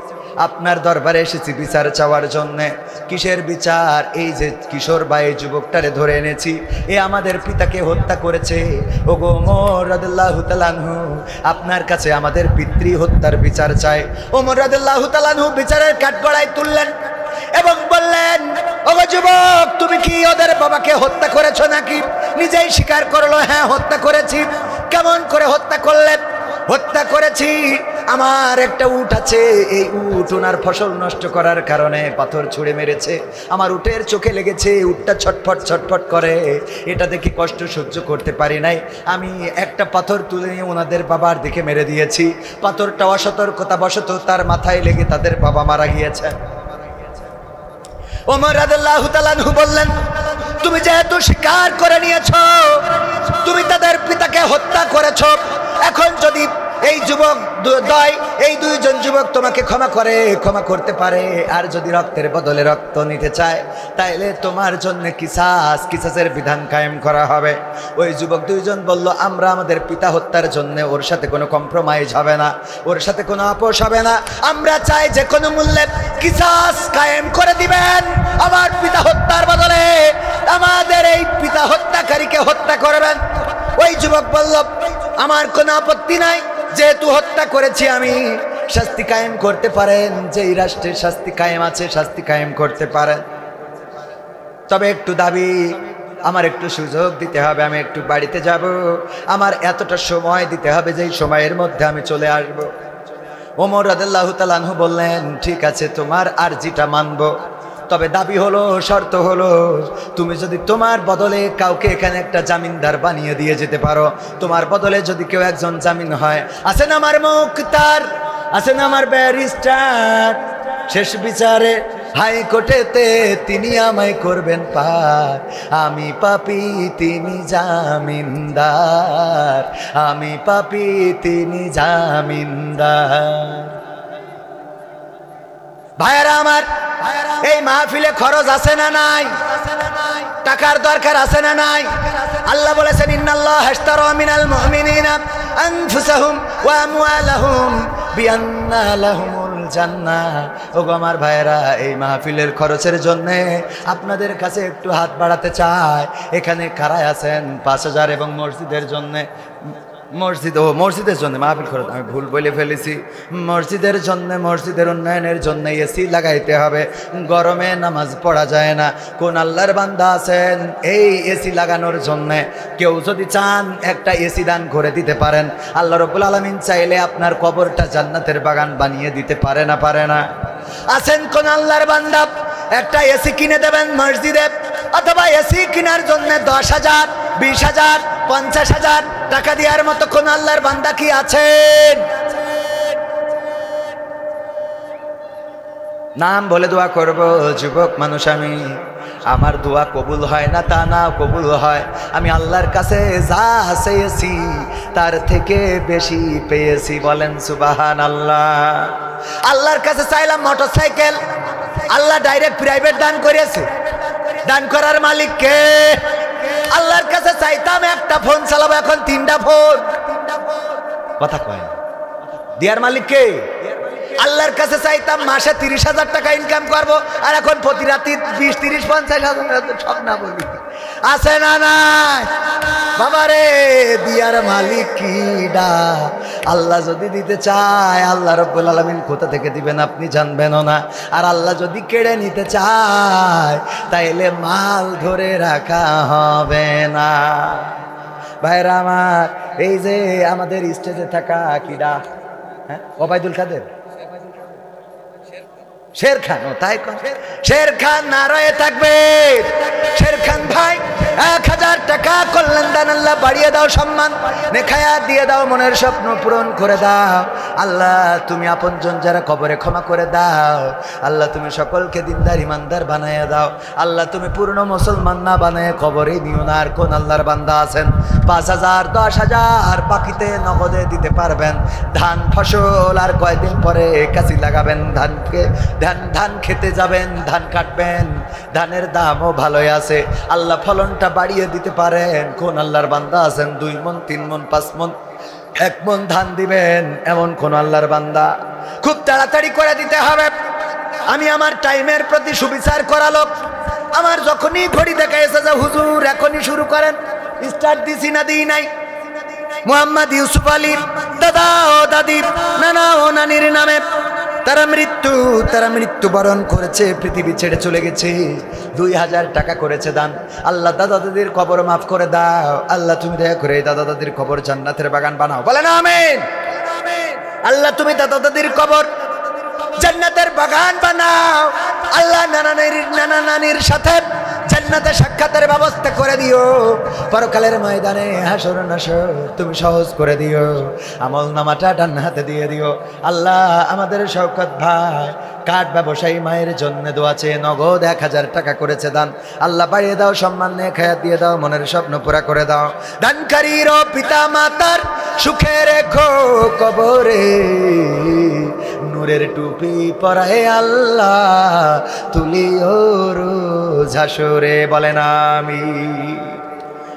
আপনার দরবারে এসেছি বিচার চাওয়ার জন্যে। কিসের বিচার? এই যে কিশোর বা এই যুবকটারে ধরে এনেছি, এ আমাদের পিতাকে হত্যা করেছে। ওগো ওমর রাদিয়াল্লাহু তাআলা আনহু, আপনার কাছে আমাদের পিতৃ হত্যার বিচার চাই। ওমর রাদিয়াল্লাহু তাআলা আনহু বিচারের কাঠগড়ায় তুললেন এবং বললেন, ওগো যুবক, তুমি কি ওদের বাবাকে হত্যা করেছো নাকি? নিজেই স্বীকার করলো, হ্যাঁ হত্যা করেছি। কেমন করে হত্যা করলেন? হত্যা করেছি, আমার একটা উট আছে, এই উট ওনার ফসল নষ্ট করার কারণে পাথর ছুঁড়ে মেরেছে, আমার উটের চোখে লেগেছে, উটটা ছটফট ছটফট করে, এটা দেখে কষ্ট সহ্য করতে পারি নাই, আমি একটা পাথর তুলে নিয়ে ওনাদের বাবার দিকে মেরে দিয়েছি। পাথরটা অসতর্কতাবশত তার মাথায় লেগে তাদের বাবা মারা গিয়েছে। ওমর রাদিয়াল্লাহু তাআলা আনহু বললেন, তুমি যেহেতু স্বীকার করে নিয়েছো তুমি তাদের পিতাকে হত্যা করেছো, এখন যদি এই যুবক দ্বয়, এই দুইজন যুবক তোমাকে ক্ষমা করতে পারে, আর যদি রক্তের বদলে রক্ত নিতে চায়, তাইলে তোমার জন্য কিসাসের বিধান কায়েম করা হবে। ওই যুবক দুইজন বলল, আমরা আমাদের পিতা হত্যার জন্য ওর সাথে কোনো কম্প্রোমাইজ হবে না, ওর সাথে কোনো আপোষ হবে না, আমরা চাই যে কোনো মূল্যে কিসাস কায়েম করে দিবেন, আমার পিতা হত্যার বদলে আমাদের এই পিতা হত্যাকারীকে হত্যা করবেন। ওই যুবক বলল, আমার কোনো আপত্তি নাই, যেহেতু হত্যা করেছি আমি, শাস্তি কায়েম করতে পারেন, যেই রাষ্ট্রের শাস্তি কায়েম আছে শাস্তি কায়েম করতে পারেন, তবে একটু দাবি, আমার একটু সুযোগ দিতে হবে, আমি একটু বাড়িতে যাব, আমার এতটা সময় দিতে হবে, যেই সময়ের মধ্যে আমি চলে আসব। ওমর রাদিয়াল্লাহু তাআলা আনহু বললেন, ঠিক আছে, তোমার আরজিটা মানব, তবে দাবি হলো, শর্ত হলো, তুমি যদি তোমার বদলে কাউকে এখানে একটা জামিনদার বানিয়ে দিয়ে যেতে পারো, তোমার বদলে যদি কেউ একজন জামিন হয়, আছেন আমার মুখতার, আছেন আমার ব্যারিস্টার, শেষ বিচারে হাইকোর্টেতে তিনি আমায় করবেন পার, আমি পাপী তিনি জামিনদার, আমি পাপী তিনি জামিনদার। ভাইয়েরা আমার, এই মাহফিলে খরচ আছে না নাই? টাকার দরকার আছে না নাই? আল্লাহ বলেছেন, ইন্নাল্লাহা আশতারা মিনাল মুমিনিনা আনফুসাহুম ওয়া আমওয়ালাহুম বিআন্না লাহুমুল জান্নাহ। ওগো আমার ভাইয়েরা, এই মাহফিলের খরচের জন্য আপনাদের কাছে একটু হাত বাড়াতে চাই। এখানে কারা আছেন 5000 এবং মসজিদের জন্য, মসজিদের জন্য মাহফিল খরচ আমি ভুল বলে ফেলেছি, মসজিদের জন্য, মসজিদের উন্নয়নের জন্য এসি লাগাইতে হবে, গরমে নামাজ পড়া যায় না। কোন আল্লাহর বান্দা আছেন এই এসি লাগানোর জন্য? কেউ যদি চান একটা এসি দান করে দিতে পারেন, আল্লাহ রাব্বুল আলামিন চাইলে আপনার কবরটা জান্নাতের বাগান বানিয়ে দিতে পারে না? পারে না? আছেন কোন আল্লাহর বান্দা একটা এসি কিনে দেবেন মসজিদে, অথবা এসি কেনার জন্য 10,000, 20,000, 50,000 টাকা দেওয়ার মতো কোন আল্লাহর বান্দা কি আছেন? নাম বলে দোয়া করব, যুবক মানুষ আমি, আমার দোয়া কবুল হয় না তা না, কবুল হয়। আমি আল্লাহর কাছে যা চেয়েছি তার থেকে বেশি পেয়েছি, বলেন সুবহানাল্লাহ। আল্লাহর কাছে চাইলাম মোটরসাইকেল, আল্লাহ ডাইরেক্ট প্রাইভেট দান করেছে। দান করার মালিক কে? আল্লাহর কাছে চাইতাম একটা ফোন চালাবো, এখন 3টা ফোন। কথা কয় না, দেয়ার মালিক কে? আল্লাহর কাছে চাইতাম মাসে 30,000 টাকা ইনকাম করবো, আর এখন প্রতি রাতে 20, 30, 50,000 সব না বলি। আছে না নাই? বাবারে, দিয়ার মালিক কিডা? আল্লাহ যদি দিতে চায়, আল্লাহ রাব্বুল আলামিন কোথা থেকে দিবেন আপনি জানবেনও না। আর আল্লাহ যদি কেড়ে নিতে চায়, তাইলে মাল ধরে রাখা হবে না। ভাইরা আমার, এই যে আমাদের স্টেজে থাকা কিডা, হ্যাঁ, ওবায়দুল কাদের, শের খান, ও তাই কন, শের খান নারায়ে তাকবীর। শের খান ভাই, 1000 টাকা কল্যাণ দান, আল্লাহ বাড়িয়ে দাও, সম্মান নেখায়াত দিয়ে দাও, মনের স্বপ্ন পূরণ করে দাও। আল্লাহ তুমি আপনজন যারা কবরে ক্ষমা করে দাও। আল্লাহ তুমি সকলকে দিনদার ইমানদার বানাইয়া দাও। আল্লাহ তুমি পূর্ণ মুসলমান না বানায় কবরে নিও না। আর কোন আল্লাহর বান্দা আছেন 5,000, 10,000 বাকিতে নগদে দিতে পারবেন? ধান ফসল আর কয়দিন পরে কাশি লাগাবেন, ধানকে ধান খেতে যাবেন, ধান কাটবেন, ধানের দামও ভালোই আছে, আল্লাহ ফলনটা বাড়িয়ে দিতে পারেন। কোন আল্লাহর বান্দা আছেন 2 মণ 3 মণ 5 মণ 1 মণ ধান দিবেন এমন কোন আল্লাহর বান্দা? খুব তাড়াতাড়ি করে দিতে হবে। আমি আমার টাইমের প্রতি সুবিচার করা লোক। আমার যখনই ঘড়ি দেখা এসে যে হুজুর এখনই শুরু করেন, স্টার্ট দিছি না দিই নাই। মোহাম্মদ ইউসুফ আলী দাদা ও দাদি, নানা ও নানির নামে তারা মৃত্যুবরণ করেছে, পৃথিবী ছেড়ে চলে গেছে। 2000 টাকা করেছে দান। আল্লাহ দাদা দাদির কবর মাফ করে দাও। আল্লাহ তুমি দয়া করে দাদা দাদির কবর জান্নাতের বাগান বানাও। বলেন আমিন। আল্লাহ তুমি দাদা দাদির কবর জান্নাতের বাগান বানাও। আল্লাহ নানা নানির সাথে জান্নাতে সাক্ষাতের ব্যবস্থা করে দিও। পরকালের ময়দানে হাসর নাসর তুমি সহজ করে দিও। আমল নামাটা ডান হাতে দিয়ে দিও। আল্লাহ আমাদের শওকত ভাই কাঠ ব্যবসায়ী মায়ের জন্য দোয়া চেয়ে নগদ 1000 টাকা করেছে দান। আল্লাহ বাড়িয়ে দাও, সম্মান নিয়ে খায়াত দিয়ে দাও, মনের স্বপ্ন পুরা করে দাও। দানকারীর পিতা মাতার সুখে রেখো কবরে, নূরের টুপি পরায় আল্লাহ তুলিও রোজ হাসরে। বলেন আমিন।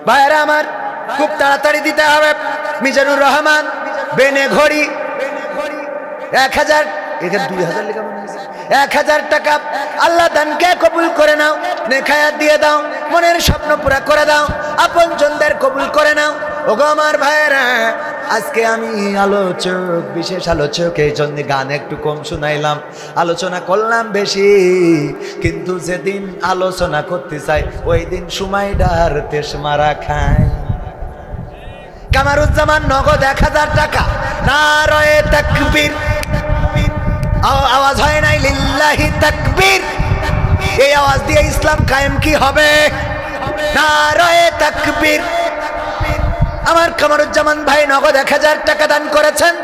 ভাইরা আমার খুব তাড়াতাড়ি দিতে হবে। মিজানুর রহমান বেনে ঘড়ি 1000, এখানে 2000 লেখা মনে হয়েছে। 1000 টাকা আল্লাহ দানকে কবুল করে নাও, নেখায়াত দিয়ে দাও, মনের স্বপ্ন পুরা করে দাও, আপনজনদের কবুল করে নাও। ওগো আমার ভাইরা, আজকে আমি আলোচক, বিশেষ আলোচক, এই জন্য গান একটু কম শুনাইলাম, আলোচনা করলাম বেশি। কিন্তু যেদিন আলোচনা করতে চাই ওই দিন সময়টার তেস মারা খায়। কামারুজ্জামান নগদ 1000 টাকা। নারায়ে তাকবীর, আওয়াজ হয় নাই লিল্লাহি তাকবীর। এই আওয়াজ দিয়ে ইসলাম কায়েম কি হবে? নারায়ে তাকবীর। আমার কামারুজ্জামান ভাই নগদ 1000 টাকা দান করেছেন।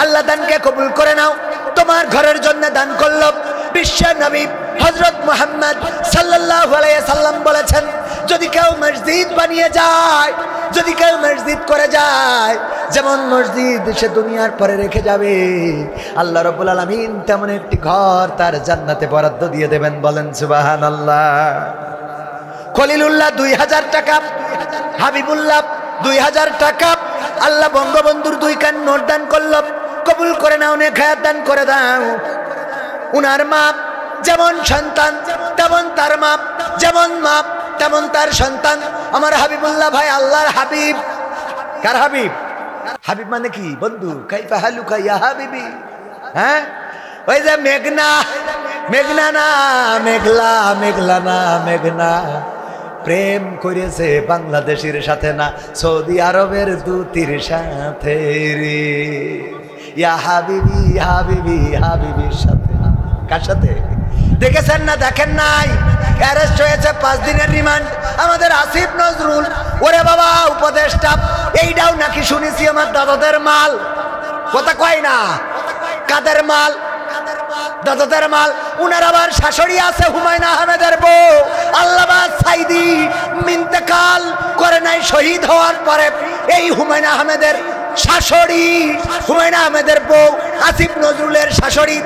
আল্লাহ দানকে কবুল করে নাও। তোমার ঘরের জন্য দান করলো। বিশ্ব নবী হযরত মুহাম্মদ সাল্লাল্লাহু আলাইহি সাল্লাম বলেছেন, যদি কেউ মসজিদ বানিয়ে যায়, যদি কেউ মসজিদ করে যায়, যেমন মসজিদ সে দুনিয়ার পরে রেখে যাবে, আল্লাহ রাব্বুল আলামিন তেমন একটি ঘর তার জান্নাতে বরাদ্দ দিয়ে দেবেন। বলেন সুবহানাল্লাহ। খলিলুল্লাহ 2000 টাকা, হাবিবুল্লাহ 2000 টাকা। আল্লাহ বঙ্গবন্ধুর 2 কান নোট দান করলো। কবুল করে নাও, নেখায়াত দান করে দাও। উনার মা যেমন সন্তান তেমন তার মা, যেমন মা তেমন তার সন্তান। আমার হাবিবুল্লাহ ভাই আল্লাহর হাবিব। কার হাবিব? হাবিব মানে কি বন্ধু? কাইফা হালুকা ইয়া হাবিবি। হ্যাঁ, ওই যে মেঘনা, মেঘনা না মেঘলা, মেঘলা না মেঘনা প্রেম করেছে বাংলাদেশের সাথে না সৌদি আরবের দূতির সাথে রে। ইয়া হাবিবি হাবিবি হাবিবির সাথে। কার সাথে? দেখেছেন না দেখেন নাই? অ্যারেস্ট হয়েছে 5 দিনের রিমান্ড আমাদের আসিফ নজরুল। ওরে বাবা উপদেষ্টা, এইটাও নাকি শুনেছি আমার দাদাদের মাল। কথা কয় না? কাদের মাল? দাদাদের মাল। উনার আবার শাশুড়ি আছে হুমায়ুন আহমেদের বউ আল্লামা সাইদি, ইন্তেকাল করে নাই শহীদ হওয়ার পরে। এই হুমায়ুন আহমেদের শাশুড়ি, হুমায়ুন আহমেদের বউ আসিফ নজরুলের শাশুড়ি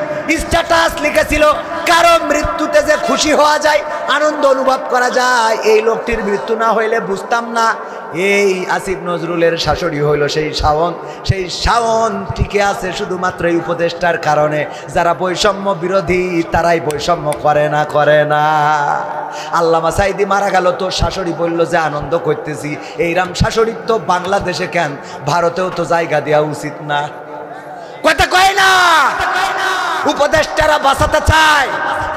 স্ট্যাটাস লিখেছিল, কারো মৃত্যুতে যে খুশি হওয়া যায়, আনন্দ অনুভব করা যায়, এই লোকটির মৃত্যু না হইলে বুঝতাম না। এই আসিফ নজরুলের শাশুড়ি হইল সেই শাওন। সেই শাওন টিকে আছে শুধুমাত্র এই উপদেষ্টার কারণে। যারা বৈষম্য বিরোধী তারাই বৈষম্য করে না, করে না। আল্লামা সাইদি মারা গেল, তো শাশুড়ি বলল যে আনন্দ করতেছি। এইরাম শাশুড়ি তো বাংলাদেশে কেন, ভারতেও তো জায়গা দেওয়া উচিত না। কথা কয় না? উপদেষ্টারা বাঁচাতে চায়।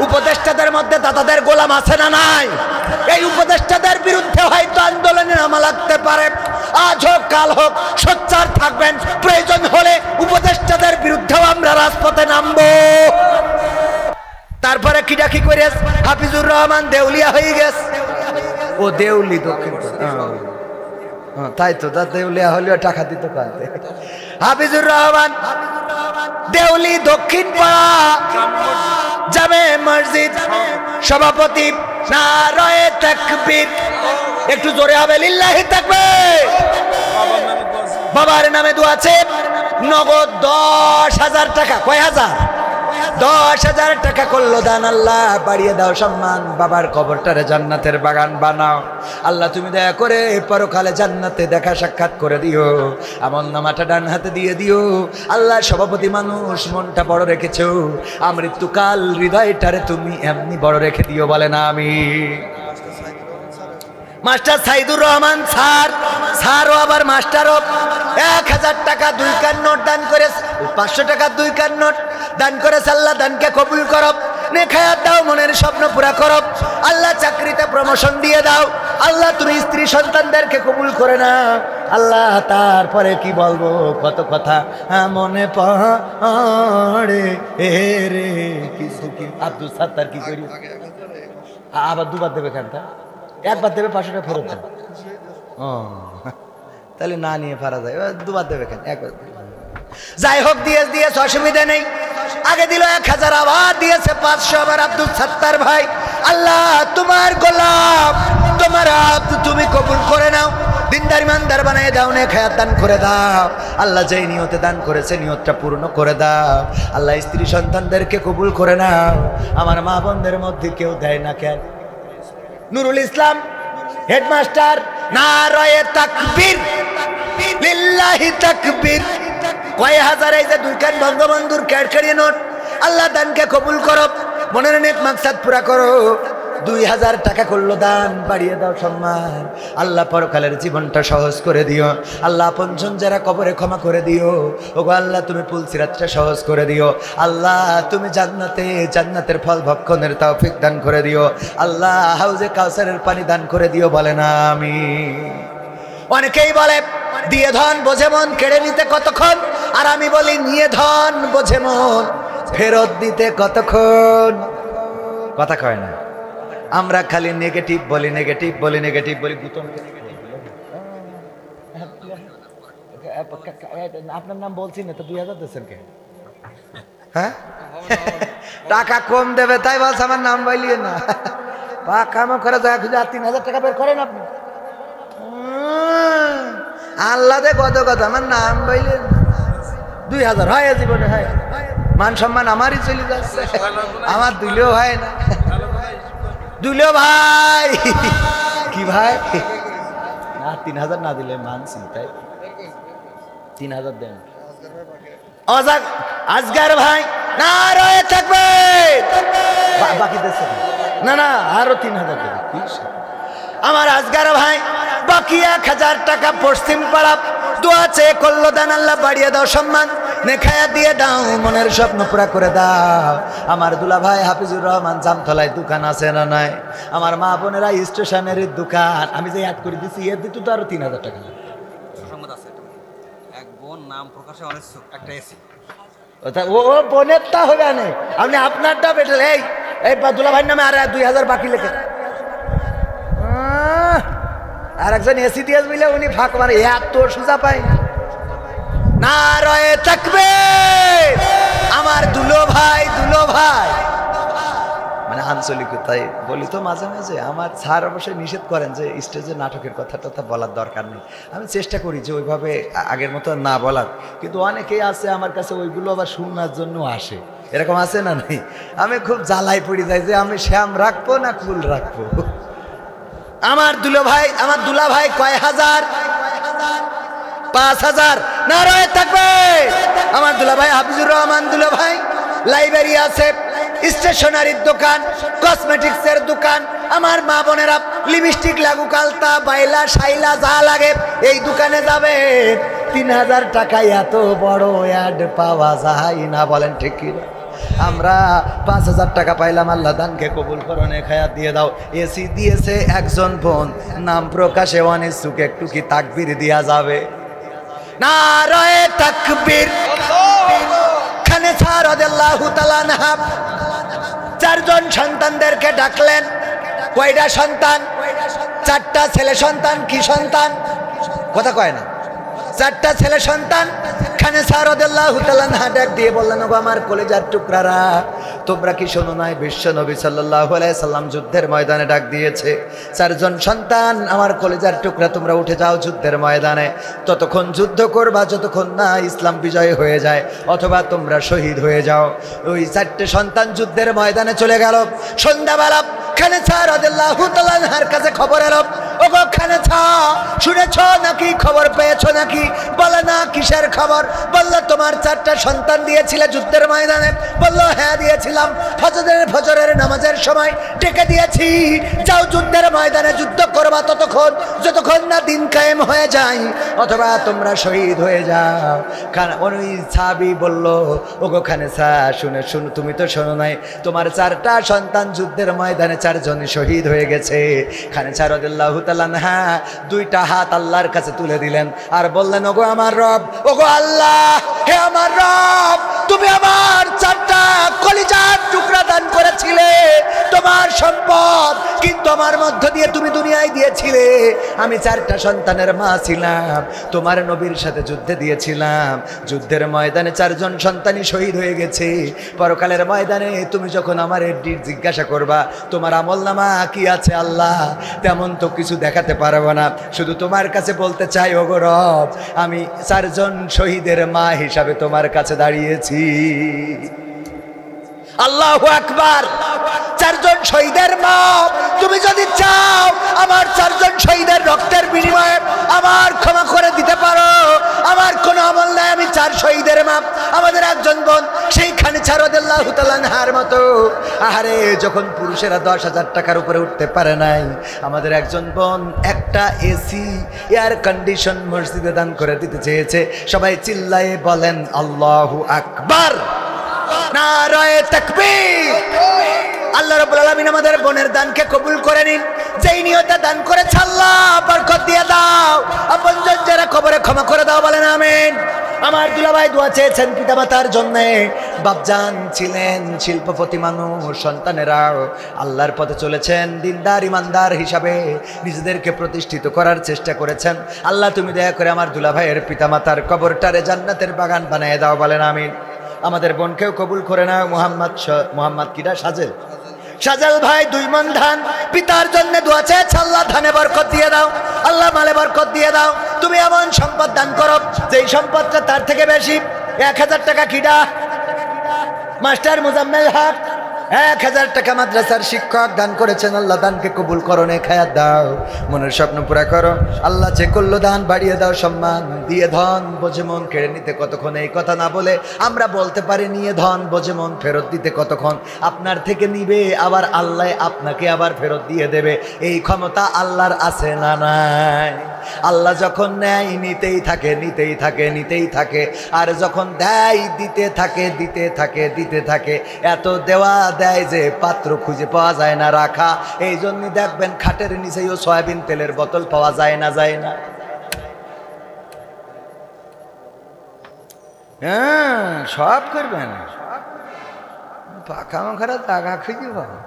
উপদেষ্টাদের মধ্যে দাদাদের গোলাম আছে না নাই? এই উপদেষ্টাদের বিরুদ্ধে হয়তো আন্দোলনে নামা লাগতে পারে। আজ হোক কাল হোক সোচ্চার থাকবেন। প্রয়োজন হলে উপদেষ্টাদের বিরুদ্ধেও আমরা রাজপথে নামবো। তারপরে কিডাকি করে হাফিজুর রহমান দেউলিয়া হয়ে গেছে। ও দেউলি দক্ষিণ, তাই তো, তা দেউলিয়া হলেও টাকা দিত পারতে। হাফিজুর রহমান দেউলি দক্ষিণ পাড়া জামে মসজিদ সভাপতি। নারায়ে তাকবীর। একটু জোরে হবে লিল্লাহি তাকবীর। বাবার নামে দোয়া আছে। নগদ 10,000 টাকা। কয় হাজার? 10,000 টাকা করলো দান, আল্লাহ বাড়িয়ে দাও সম্মান, বাবার কবরটারে জান্নাতের বাগান বানাও। আল্লাহ তুমি দয়া করে পরকালে জান্নাতে দেখা সাক্ষাৎ করে দিও, আমল নামাটা ডান হাতে দিয়ে দিও। আল্লাহ সভাপতি মানুষ, মনটা বড় রেখেছো, আমৃত্যুকাল হৃদয়টারে তুমি এমনি বড় রেখে দিও, বলে না আমি। মাস্টার সাইদুর রহমান স্যারও আবার মাস্টারও 1000 টাকা 2 কান নোট দান করে, 500 টাকা 2 কান নোট দান করেছে। আল্লাহ দানকে কবুল করো, নেখায়াত দাও, মনের স্বপ্ন পুরা করো। আল্লাহ চাকরিতে প্রমোশন দিয়ে দাও। আল্লাহ তুমি স্ত্রী সন্তানদেরকে কবুল করে নাও। আল্লাহ তারপরে কি বলবো, কত কথা মনে পড়ে রে। কিছু কি আব্দুল সাত্তার কি করি, আবার দুবার দেবে কেনটা, একবার দেবে 500 টাকা ফেরত দেবে। ও তাহলে না নিয়ে পারা যায়, দুবার দেবে কেন, একবার। যাই হোক, দিয়েছে অসুবিধা নেই। আগে দিল 1000, আবার দিয়েছে 500। আবার আব্দুল সাত্তার ভাই, আল্লাহ তোমার গোলাম, তোমার আব্দ তুমি কবুল করে নাও, দিনদার ইমানদার বানিয়ে দাও, নেখায়াত দান করে দাও। আল্লাহ যেই নিয়তে দান করেছে নিয়তটা পূর্ণ করে দাও। আল্লাহ স্ত্রী সন্তানদেরকে কবুল করে নাও। আমার মা বোনদের মধ্যে কেউ দেয় না কেন? নুরুল ইসলাম হেডমাস্টার, নারায়ে তাকবীর, লিল্লাহি তাকবীর। কয় হাজার, এই যে 2 কান বঙ্গবন্ধুর ক্যাডকারি নোট, আল্লাহ দানকে কবুল করো, মনের নেক মাকসাদ পুরা করো। 2000 টাকা করলো দান, বাড়িয়ে দাও সম্মান। আল্লাহ পরকালের জীবনটা সহজ করে দিও। আল্লাহ আপনজন যারা কবরে ক্ষমা করে দিও। ওগো আল্লাহ তুমি পুলসিরাতটা সহজ করে দিও। আল্লাহ তুমি জান্নাতের ফল ভক্ষণের তৌফিক দান করে দিও। আল্লাহ হাউজে কাউসারের পানি দান করে দিও, বলে না আমি। অনেকেই বলে দিয়ে ধন বোঝে মন, কেড়ে নিতে কতক্ষণ, আর আমি বলি নিয়ে ধন বোঝে মন, ফেরত দিতে কতক্ষণ। কথা কয় না, আমরা খালি নেগেটিভ বলি, গুতম। আপনার নাম বলছি না তো, 2000 দিচ্ছেন কে? হ্যাঁ, টাকা কম দেবে তাই বলছে আমার নাম বলিয়ে না। কাম করে যায়, 3000 টাকা বের করেন আপনি। আল্লাহ দে কত কথা, আমার নাম বললেন 2000 হয় জীবনে, হয় মান সম্মান আমারই চলে যাচ্ছে, আমার দিলেও হয় না। দুলো ভাই, কি ভাই না, 3000 না দিলে মানছি, তাই 3000 দেন। আজগার ভাই, না রয়ে থাকবে, বাকি দেশে না, আরো 3000 দেবে। আমার আজগার ভাই বাকি 1000 টাকা পশ্চিম পাড়া দোয়া চেয়ে করলো দান, আল্লাহ বাড়িয়ে দাও সম্মান, নেখায়া দিয়ে দাও, মনের স্বপ্ন পুরা করে দাও। আমার দুলা ভাই হাফিজুর রহমান জামতলায় দোকান আছে না নাই? আমার মা বোনেরা স্টেশনের দোকান, আমি যে অ্যাড করে দিচ্ছি এর দিতে তো আরো 3000 টাকা এক বোন নাম প্রকাশে অনেক একটা এসি, ও বোনেরটা হবে না, আপনি আপনারটা বেটে এই দুলা ভাইয়ের নামে আর 2000 বাকি লেখে। আর একজন এসি দিয়ে মিলে উনি ফাঁক মারে, এত সোজা পাই না। রয়ে থাকবে আমার দুলো ভাই, মানে আঞ্চলিকতাই বলি তো মাঝে মাঝে। আমার স্যার অবশ্যই নিষেধ করেন যে স্টেজে নাটকের কথা বলার দরকার নেই। আমি চেষ্টা করি যে ওইভাবে আগের মতো না বলার, কিন্তু অনেকেই আছে আমার কাছে ওইগুলো আবার শোনার জন্য আসে, এরকম আছে না নেই? আমি খুব জ্বালাই পড়ে যাই যে আমি শ্যাম রাখবো না কুল রাখবো। আমার দুলা ভাই কয় হাজার, 5000 না রয়ে থাকবে। আমার দুলা ভাই হাফিজুর রহমান দুলা ভাই লাইব্রেরি আছে, স্টেশনারির দোকান, কসমেটিক্সের দোকান। আমার মা বোনেরা লিপস্টিক, লাগু, কালতা, বাইলা, শাইলা যা লাগে এই দোকানে যাবে। 3000 টাকায় এত বড় অ্যাড পাওয়া যায় না, বলেন ঠিক কি? আমরা 5000 টাকা পাইলাম, আল্লাহ দানকে কবুল করো, নেখায়াত দিয়ে দাও। এসি দিয়েছে একজন বোন, নাম প্রকাশে অনিচ্ছুক, একটু কি তাকবীর দেয়া যাবে? নারায়ে তাকবীর। খানে স্যার রাদিয়াল্লাহু তাআলা আনহা 4 জন সন্তানদেরকে ডাকলেন। কয়টা সন্তান? 4টা ছেলে সন্তান। কি সন্তান? কথা কয় না। 4টা ছেলে সন্তান। খানেসা রাদিয়াল্লাহু তাআলা আনহা ডাক দিয়ে বললেন, ওগো আমার কলিজার টুকরারা, তোমরা কি শোনো নাই বিশ্ব নবী সাল্লাল্লাহু আলাইহি সাল্লাম যুদ্ধের ময়দানে ডাক দিয়েছে, চারজন সন্তান আমার কলিজার টুকরা তোমরা উঠে যাও যুদ্ধের ময়দানে, ততক্ষণ যুদ্ধ করবা যতক্ষণ না ইসলাম বিজয় হয়ে যায় অথবা তোমরা শহীদ হয়ে যাও। ওই চারটে সন্তান যুদ্ধের ময়দানে চলে গেল। সন্ধ্যাবেলা খানেসা রাদিয়াল্লাহু তাআলা আনহার কাছে খবর এলো, ওগো খানেসা, শুনেছ নাকি, খবর পেয়েছো নাকি? বলে না, কিসের খবর? বললো তোমার চারটা সন্তান দিয়েছিলে যুদ্ধের ময়দানে। বললো হ্যাঁ দিয়েছিলাম, ফজরের নামাজের সময় ডেকে দিয়েছি, যাও যুদ্ধের ময়দানে যুদ্ধ করবা ততক্ষণ যতক্ষণ না দিন কায়েম হয়ে যায় অথবা তোমরা শহীদ হয়ে যাও। ওই সাহাবী বলল, ওগো খানেসা, শুনে তুমি তো শোনো নাই, তোমার চারটা সন্তান যুদ্ধের ময়দানে চারজনই শহীদ হয়ে গেছে। খানেসা রাদিয়াল্লাহু তাআলা আনহা দুইটা হাত আল্লাহর কাছে তুলে দিলেন আর বললেন, ওগো আমার রব, ওগো আল্লাহ, হে আমার রব, তুমি আমার চারটা কলিজার টুকরা দান করেছিলে, তোমার সম্পদ, কিন্তু আমার মধ্য দিয়ে তুমি দুনিয়ায় দিয়েছিলে। আমি চারটা সন্তানের মা ছিলাম, তোমার নবীর সাথে যুদ্ধে দিয়েছিলাম, যুদ্ধের ময়দানে চারজন সন্তানই শহীদ হয়ে গেছে। পরকালের ময়দানে তুমি যখন আমার জিজ্ঞাসা করবা তোমার আমলনামা কি আছে আল্লাহ, তেমন তো কিছু দেখাতে পারবো না, শুধু তোমার কাছে বলতে চাই, ওগো রব, আমি চারজন শহীদের মা হিসাবে তোমার কাছে দাঁড়িয়েছি। আল্লাহু আকবার। চারজন শহীদের মা, তুমি যদি চাও আমার চারজন শহীদের রক্তের বিনিময়ে আমার ক্ষমা করে দিতে পারো, আমার কোনো আমল নাই, আমি চার শহীদের মা। আমাদের একজন বোন সেই খানেসা রাদিয়াল্লাহু তাআলা আনহার মতো, আহারে, যখন পুরুষেরা 10,000 টাকার উপরে উঠতে পারে নাই, আমাদের একজন বোন একটা এসি এয়ার কন্ডিশন মসজিদে দান করে দিতে চেয়েছে। সবাই চিল্লায়ে বলেন আল্লাহু আকবার, নারায়ে তাকবীর। আল্লাহ রাব্বুল আলামিন আমাদের বোনের দানকে কবুল করে নিন। যেই নিয়তে দান করেছে আল্লাহ বরকত দিয়ে দাও, আপনজন যারা কবরে ক্ষমা করে দাও, বলেন আমিন। আমার দুলাভাই দোয়া চেয়েছেন পিতামাতার জন্য। বাপজান ছিলেন শিল্পপতি মানুষ, সন্তানেরাও আল্লাহর পথে চলেছেন, দিনদার ইমানদার হিসাবে নিজেদেরকে প্রতিষ্ঠিত করার চেষ্টা করেছেন। আল্লাহ তুমি দয়া করে আমার দুলাভাইয়ের পিতামাতার কবরটারে জান্নাতের বাগান বানিয়ে দাও, বলেন আমিন। আমাদের বোনকেও কবুল করে নাও। মোহাম্মদ কিরা সাজেল ভাই 2 মণ ধান পিতার জন্য দোয়া চেয়েছে, আল্লাহ ধানে বরকত দিয়ে দাও, আল্লাহ মালে বরকত দিয়ে দাও। তুমি এমন সম্পদ দান করো যেই সম্পদটা তার থেকে বেশি। 1000 টাকা কিডা মাস্টার মুজাম্মেল হক, 1000 টাকা মাদ্রাসার শিক্ষক দান করেছেন। আল্লাহ দানকে কবুল করো, নেক হায়াত দাও, মনের স্বপ্ন পুরা করো। আল্লাহ যে করলো দান বাড়িয়ে দাও, সম্মান দিয়ে ধন বোঝে মন কেড়ে নিতে কতক্ষণ, এই কথা না বলে আমরা বলতে পারি নিয়ে ধন বোঝে মন ফেরত দিতে কতক্ষণ। আপনার থেকে নিবে, আবার আল্লাহ আপনাকে আবার ফেরত দিয়ে দেবে, এই ক্ষমতা আল্লাহর আছে না নাই? আল্লাহ যখন নেয় নিতেই থাকে, নিতেই থাকে, নিতেই থাকে, আর যখন দেয় দিতে থাকে, দিতে থাকে, দিতে থাকে। এত দেওয়া দেয় যে পাত্র খুঁজে পাওয়া যায় না রাখা। এই জন্য দেখবেন খাটের নিচেও সয়াবিন তেলের বোতল পাওয়া যায় না, যায় না? হ্যাঁ, সব করবেন, পাখা মাখারা জায়গা খুঁজে পাবো।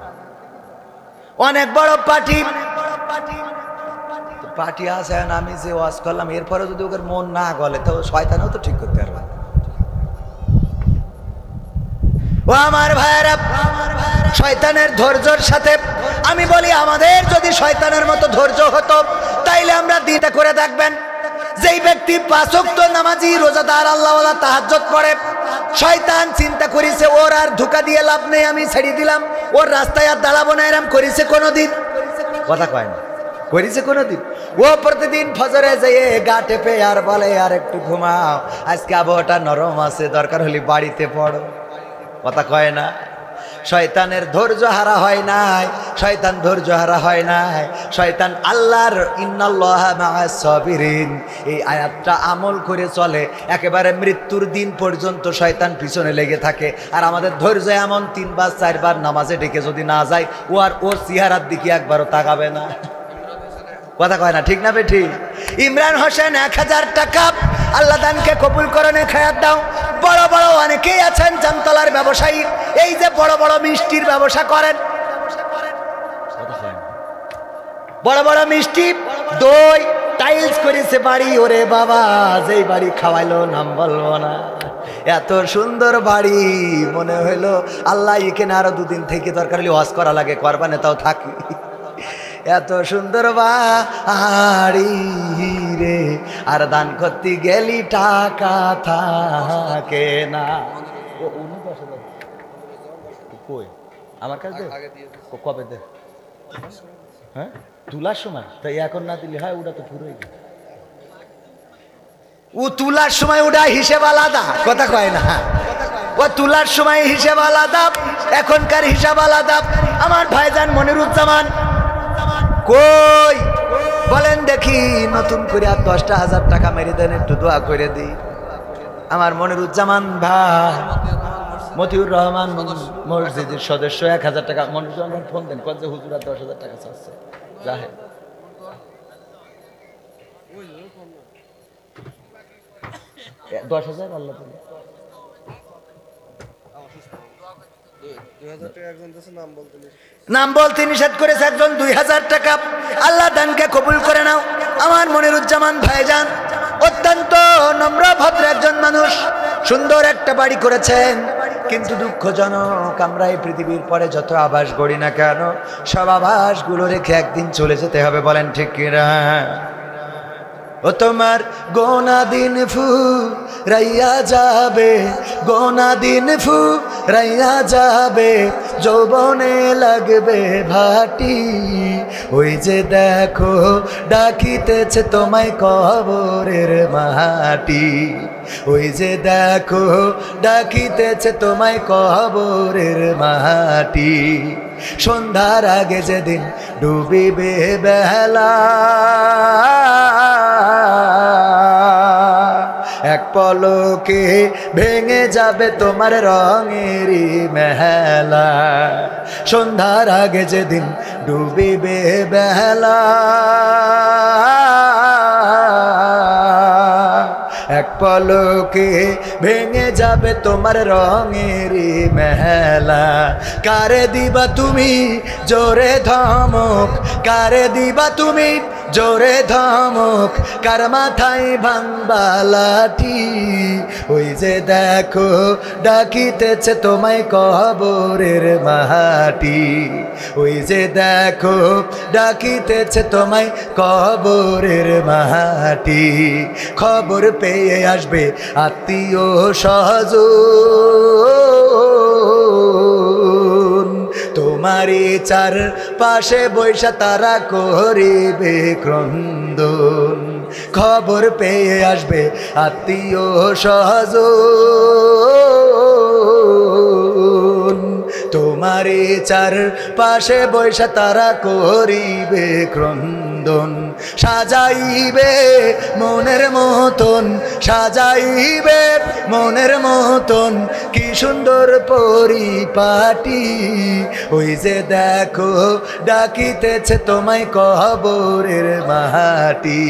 অনেক বড় পার্টি আছে, আমি যে ওয়াজ করলাম এরপরে যদি ওকে মন না গলে তো শয়তানও তো ঠিক করতে পারবে। ও আমার ভাইয়েরা, শয়তানের ধৈর্যের সাথে আমি বলি, আমাদের যদি শয়তানের মতো ধৈর্য হতো তাইলে আমরা দিনটা করে দেখবেন। যেই ব্যক্তি 5 ওয়াক্ত নামাজি, রোজাদার, আল্লাহওয়ালা, তাহাজ্জুদ পড়ে, শয়তান চিন্তা করেছে ওর আর ধোঁকা দিয়ে লাভ নেই, আমি ছেড়ে দিলাম, ওর রাস্তায় আর দাঁড়াবো না, এরম করেছে কোনোদিন? কথা কয় না, করেছে কোনোদিন? ও প্রতিদিন ফজরে যেয়ে গা টেপে আর বলে আর একটু ঘুমাও, আজকে আবহাওয়াটা নরম আছে, দরকার হলে বাড়িতে পড়ো। কথা কয় না? শয়তানের ধৈর্য হারা হয় নাই, শয়তান ধৈর্য হারা হয় নাই। শয়তান আল্লাহর ইন্নাল্লাহা মাআস সাবিরিন এই আয়াতটা আমল করে চলে, একেবারে মৃত্যুর দিন পর্যন্ত শয়তান পিছনে লেগে থাকে। আর আমাদের ধৈর্য এমন 3 বার 4 বার নামাজে ডেকে যদি না যায়, ও আর ওর চেহারার দিকে একবারও তাকাবে না। কথা কয় না, ঠিক না বেঠি? ইমরান হোসেন 1000 টাকা, আল্লাহ দানকে কবুল করে, নেক হায়াত দাও। বড় বড় অনেকেই আছেন জামতলার ব্যবসায়ী, এই যে বড় বড় মিষ্টির ব্যবসা করেন, বড় বড় মিষ্টি, দই, টাইলস করেছে বাড়ি, ওরে বাবা যেই বাড়ি খাওয়াইলো নাম বলবো না, এত সুন্দর বাড়ি মনে হইলো আল্লাহ এখানে আরো দুদিন থেকে দরকার হলে ওয়াজ করা লাগে, করবা না তাও থাকি। এত সুন্দর বাড়ি রে, আর দান করতে গেলি টাকা থাকে না। কই আমার কাছে কবে দে? হ্যাঁ তুলার সময়, তাই এখন না দিলে হয়, ওটা তো পুরোই ও তুলার সময় ওটা হিসেব আলাদা, কথা কয় না। ও তুলার সময় হিসেব আলাদা, এখনকার হিসাব আলাদা। আমার ভাইজান মনিরুজ্জামান কই বলেন দেখি, নতুন করে আর 10,000 টাকা মেরে দেন, একটু দোয়া করে দিই। আমার মনিরুজ্জামান ভাই, মতিউর রহমান মসজিদের সদস্য, 1,000 টাকা। মনিরুজ্জামান ফোন দেন, কত যে হুজুর 10,000 টাকা চাচ্ছে, যাহে 10,000 আল্লাহ নাম বলতে নিষেধ করেছে একজন, 2,000 টাকা। আল্লাহ দানকে কবুল করে নাও। আমার মনিরুজ্জামান ভাইজান অত্যন্ত নম্র ভদ্র একজন মানুষ, সুন্দর একটা বাড়ি করেছেন, কিন্তু দুঃখজনক আমরা এই পৃথিবীর পরে যত আবাস গড়ি না কেন, সব আবাসগুলো রেখে একদিন চলে যেতে হবে, বলেন ঠিক কিনা? ও তোমার গোনা দিন ফুরাইয়া যাবে, গোনা দিন ফুরাইয়া যাবে, যৌবনে লাগবে ভাটি, ওই যে দেখো ডাকিতেছে তোমায় কবরের মাটি, ওই যে দেখো ডাকিতেছে তোমায় কবরের মাটি। সন্ধ্যার আগে যেদিন ডুবিবে বেলা, এক পলকে ভেঙে যাবে তোমার রঙেরই মেলা। সন্ধ্যার আগে যেদিন ডুবিবে বেলা, এক পলকে ভেঙে যাবে তোমার রঙেরই মেলা। কারে দিবা তুমি জোরে ধমক, কারে দিবা তুমি জোরে ধমক, কার মাথায় ভাঙবা লাঠি, ওই যে দেখো ডাকিতেছে তোমায় কবরের মাটি, ওই যে দেখো ডাকিতেছে তোমায় কবরের মাটি। খবর পেয়ে আসবে আত্মীয় স্বজন, তোমারই চার পাশে বৈশা তারা করিবে ক্রন্দন। খবর পেয়ে আসবে আত্মীয় স্বজন, তোমারই চার পাশে বৈশা তারা করিবে ক্রন্দন। সাজাইবে মনের মতন, সাজাইবে মনের মতন, কি সুন্দর পরিপাটি, ওই যে দেখো ডাকিতেছে তোমায় কবরের মাটি,